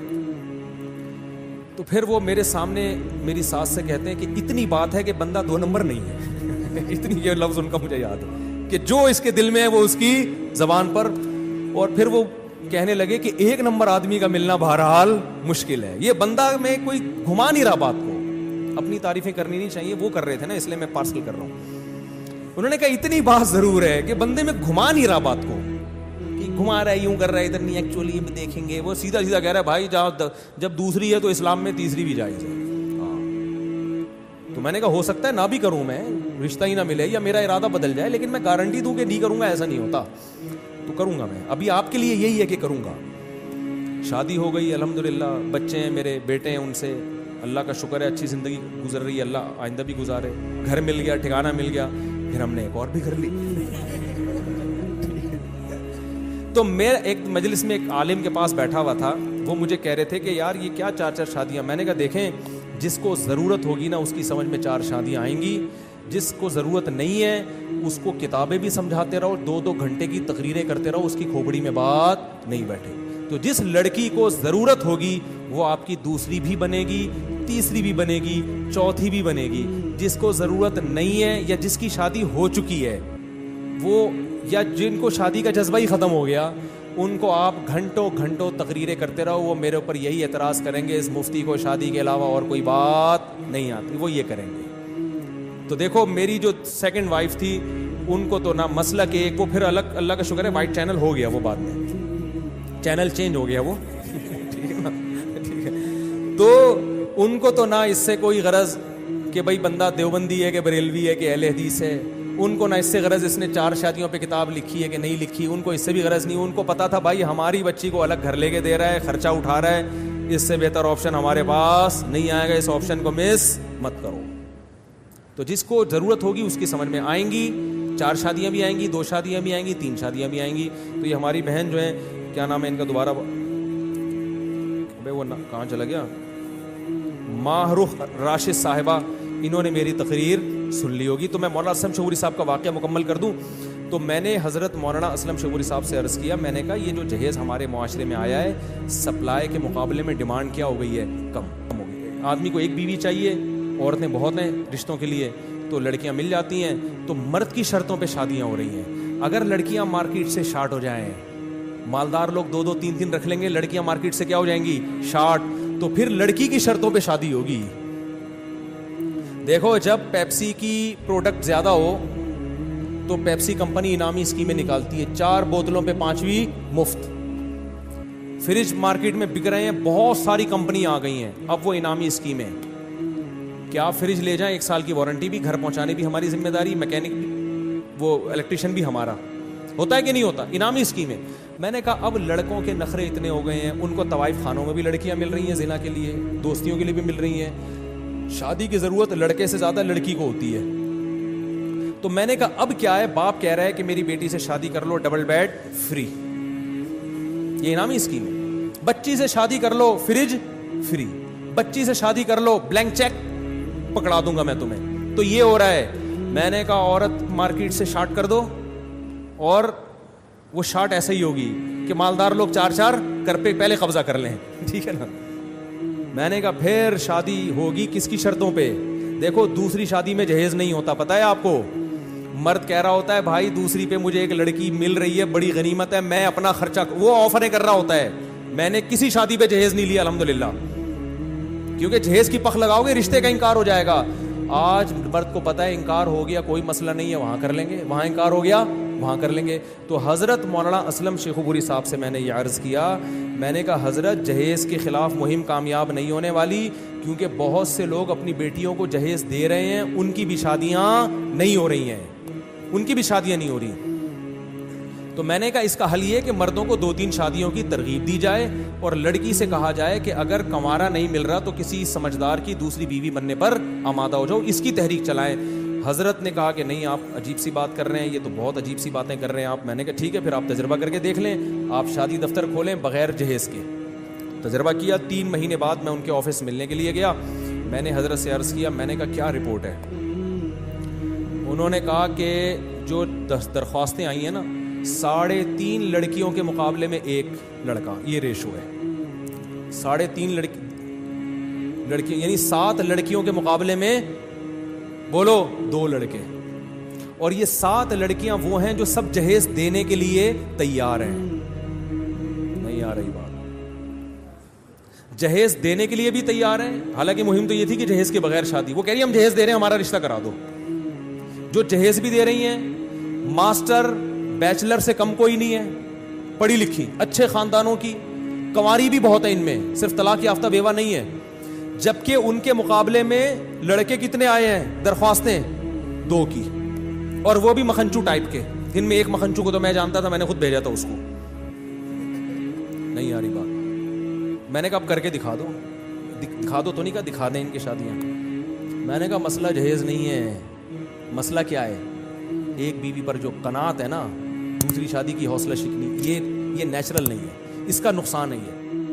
تو پھر وہ میرے سامنے میری ساس سے کہتے ہیں کہ اتنی بات ہے کہ بندہ 2 نمبر نہیں ہے. اتنی, یہ لفظ ان کا مجھے یاد ہے کہ جو اس کے دل میں ہے وہ اس کی زبان پر. اور پھر وہ کہنے لگے کہ 1 نمبر آدمی کا ملنا بہرحال مشکل ہے. یہ بندہ میں کوئی گھما نہیں رہا بات کو, اپنی تعریفیں کرنی نہیں چاہیے, وہ کر رہے تھے نا, اس لیے میں پارسل کر رہا ہوں. انہوں نے کہا اتنی بات ضرور ہے کہ بندے میں گھما نہیں رہا بات کو, کہ گھما رہا ہے, یوں کر رہا ہے, ادھر نہیں, ایکچولی دیکھیں گے. وہ سیدھا سیدھا کہہ رہا ہے بھائی جب دوسری ہے تو اسلام میں تیسری بھی جائز ہے. تو میں نے کہا ہو سکتا ہے نہ بھی کروں میں, رشتہ ہی نہ ملے یا میرا ارادہ بدل جائے, لیکن میں گارنٹی دوں کہ نہیں کروں گا ایسا نہیں ہوتا, تو کروں گا میں. ابھی آپ کے لیے یہی ہے کہ کروں گا. شادی ہو گئی الحمدللہ, بچے ہیں میرے, بیٹے ہیں, ان سے اللہ کا شکر ہے اچھی زندگی گزر رہی ہے, اللہ آئندہ بھی گزارے. گھر مل گیا, ٹھکانہ مل گیا, پھر ہم نے ایک اور بھی کر لی. تو میں ایک مجلس میں ایک عالم کے پاس بیٹھا ہوا تھا, وہ مجھے کہہ رہے تھے کہ یار یہ کیا 4 شادیاں. میں نے کہا دیکھیں جس کو ضرورت ہوگی نا اس کی سمجھ میں 4 شادیاں آئیں گی, جس کو ضرورت نہیں ہے اس کو کتابیں بھی سمجھاتے رہو, 2 گھنٹے کی تقریریں کرتے رہو, اس کی کھوپڑی میں بات نہیں بیٹھے. تو جس لڑکی کو ضرورت ہوگی وہ آپ کی دوسری بھی بنے گی, تیسری بھی بنے گی, چوتھی بھی بنے گی. جس کو ضرورت نہیں ہے یا جس کی شادی ہو چکی ہے وہ, یا جن کو شادی کا جذبہ ہی ختم ہو گیا, ان کو آپ گھنٹوں گھنٹوں تقریریں کرتے رہو, وہ میرے اوپر یہی اعتراض کریں گے اس مفتی کو شادی کے علاوہ اور کوئی بات نہیں آتی, وہ یہ کریں گے. تو دیکھو میری جو سیکنڈ وائف تھی ان کو تو نہ مسلک ایک, وہ پھر الگ, اللہ کا شکر ہے وائٹ چینل ہو گیا, وہ بعد میں چینل چینج ہو گیا وہ, ٹھیک ہے نا, ٹھیک ہے. تو ان کو تو نہ اس سے کوئی غرض کہ بھائی بندہ دیوبندی ہے کہ بریلوی ہے کہ اہل حدیث ہے, ان کو نہ اس سے غرض اس نے 4 شادیوں پہ کتاب لکھی ہے کہ نہیں لکھی, ان کو اس سے بھی غرض نہیں. ان کو پتا تھا بھائی ہماری بچی کو الگ گھر لے کے دے رہا ہے, خرچہ اٹھا رہا ہے, اس سے بہتر آپشن ہمارے پاس نہیں آئے گا, اس آپشن کو مس مت کرو. تو جس کو ضرورت ہوگی اس کی سمجھ میں آئیں گی, 4 شادیاں بھی آئیں گی, 2 شادیاں بھی آئیں گی, 3 شادیاں بھی آئیں گی. تو یہ ہماری بہن جو ہے, کیا نام ہے ان کا دوبارہ, وہ کہاں چلا گیا, ماہرخ راشد صاحبہ, انہوں نے میری تقریر سن لی ہوگی. تو میں مولانا اسلم شعوری صاحب کا واقعہ مکمل کر دوں. تو میں نے حضرت مولانا اسلم شعوری صاحب سے عرض کیا, میں نے کہا یہ جو جہیز ہمارے معاشرے میں آیا ہے, سپلائی کے مقابلے میں ڈیمانڈ کیا ہو گئی ہے, کم ہو گئی ہے. آدمی کو ایک بیوی چاہیے, عورتیں بہت ہیں رشتوں کے لیے, تو لڑکیاں مل جاتی ہیں. تو مرد کی شرطوں پہ شادیاں ہو رہی ہیں. اگر لڑکیاں مارکیٹ سے شارٹ ہو جائیں, مالدار لوگ 2-2 3-3 رکھ لیں گے, لڑکیاں مارکیٹ سے کیا ہو جائیں گی, شارٹ, تو پھر لڑکی کی شرطوں پہ شادی ہوگی. دیکھو جب پیپسی کی پروڈکٹ زیادہ ہو تو پیپسی کمپنی انعامی اسکیمیں نکالتی ہے, 4 بوتلوں پہ 5ویں مفت. فریج مارکیٹ میں بک رہے ہیں, بہت ساری کمپنی آ گئی ہیں, اب وہ انعامی اسکیمیں کہ آپ فریج لے جائیں, 1 سال کی وارنٹی بھی, گھر پہنچانے بھی ہماری ذمہ داری, میکینک بھی, وہ الیکٹریشین بھی ہمارا. ہوتا ہے کہ نہیں ہوتا, انعامی اسکیمیں. میں نے کہا اب لڑکوں کے نخرے اتنے ہو گئے ہیں, ان کو طوائف خانوں میں بھی لڑکیاں مل رہی ہیں زنا کے لیے, دوستیوں کے لیے بھی مل رہی ہیں. شادی کی ضرورت لڑکے سے زیادہ لڑکی کو ہوتی ہے. تو میں نے کہا اب کیا ہے, باپ کہہ رہا ہے کہ میری بیٹی سے شادی کر لو, ڈبل بیڈ فری, یہ انعامی اسکیم ہے. بچی سے شادی کر لو, فریج فری. بچی سے شادی کر لو, بلینک چیک پکڑا دوں گا میں تمہیں. تو یہ ہو رہا ہے. میں نے کہا عورت مارکیٹ سے شارٹ کر دو, اور وہ شارٹ ایسے ہی ہوگی کہ مالدار لوگ 4-4 کر پہ پہلے قبضہ کر لیں, ٹھیک ہے نا. میں نے کہا پھر شادی ہوگی کس کی شرطوں پہ. دیکھو دوسری شادی میں جہیز نہیں ہوتا, پتہ ہے آپ کو. مرد کہہ رہا ہوتا ہے بھائی دوسری پہ مجھے ایک لڑکی مل رہی ہے, بڑی غنیمت ہے, میں اپنا خرچہ, وہ آفریں کر رہا ہوتا ہے. میں نے کسی شادی پہ جہیز نہیں لیا الحمدللہ, کیونکہ جہیز کی پخ لگاؤ گے رشتے کا انکار ہو جائے گا. آج مرد کو پتہ ہے انکار ہو گیا کوئی مسئلہ نہیں ہے, وہاں کر لیں گے, وہاں انکار ہو گیا وہاں کر لیں گے. تو حضرت مولانا اسلم شیخ پوری صاحب سے میں نے یہ عرض کیا, میں نے کہا حضرت جہیز کے خلاف مہم کامیاب نہیں ہونے والی, کیونکہ بہت سے لوگ اپنی بیٹیوں کو جہیز دے رہے ہیں, ان کی بھی شادیاں نہیں ہو رہی ہیں, ان کی بھی شادیاں نہیں ہو رہی. تو میں نے کہا اس کا حل یہ کہ مردوں کو 2-3 شادیوں کی ترغیب دی جائے, اور لڑکی سے کہا جائے کہ اگر کنوارا نہیں مل رہا تو کسی سمجھدار کی دوسری بیوی بننے پر آمادہ ہو جاؤ, اس کی تحریک چلائیں. حضرت نے کہا کہ نہیں آپ عجیب سی بات کر رہے ہیں, یہ تو بہت عجیب سی باتیں کر رہے ہیں آپ. میں نے کہا ٹھیک ہے پھر آپ تجربہ کر کے دیکھ لیں, آپ شادی دفتر کھولیں بغیر جہیز کے. تجربہ کیا, 3 مہینے بعد میں ان کے آفس ملنے کے لیے گیا. میں نے حضرت سے عرض کیا, میں نے کہا کیا رپورٹ ہے. انہوں نے کہا کہ جو درخواستیں آئی ہیں نا, 3.5 لڑکیوں کے مقابلے میں 1 لڑکا, یہ ریشو ہے. 3.5 لڑکی یعنی 7 لڑکیوں کے مقابلے میں بولو 2 لڑکے. اور یہ 7 لڑکیاں وہ ہیں جو سب جہیز دینے کے لیے تیار ہیں. نہیں آ رہی بات, جہیز دینے کے لیے بھی تیار ہیں, حالانکہ مہم تو یہ تھی کہ جہیز کے بغیر شادی. وہ کہہ رہی ہیں ہم جہیز دے رہے ہیں, ہمارا رشتہ کرا دو. جو جہیز بھی دے رہی ہیں, ماسٹر بیچلر سے کم کوئی نہیں ہے, پڑھی لکھی اچھے خاندانوں کی, کنواری بھی بہت ہے ان میں, صرف طلاق یافتہ بیوہ نہیں ہے. جبکہ ان کے مقابلے میں لڑکے کتنے آئے ہیں درخواستیں, 2 کی, اور وہ بھی مکھنچو ٹائپ کے, جن میں ایک مکھنچو کو تو میں جانتا تھا, میں نے خود بھیجا تھا اس کو. نہیں آ رہی بات. میں نے کہا اب کر کے دکھا دو. دکھا دو تو نہیں کہا, دکھا دیں ان کی شادیاں. میں نے کہا مسئلہ جہیز نہیں ہے, مسئلہ کیا ہے, ایک بیوی پر جو قناعت ہے نا, دوسری شادی کی حوصلہ شکنی, یہ نیچرل نہیں ہے, اس کا نقصان نہیں ہے.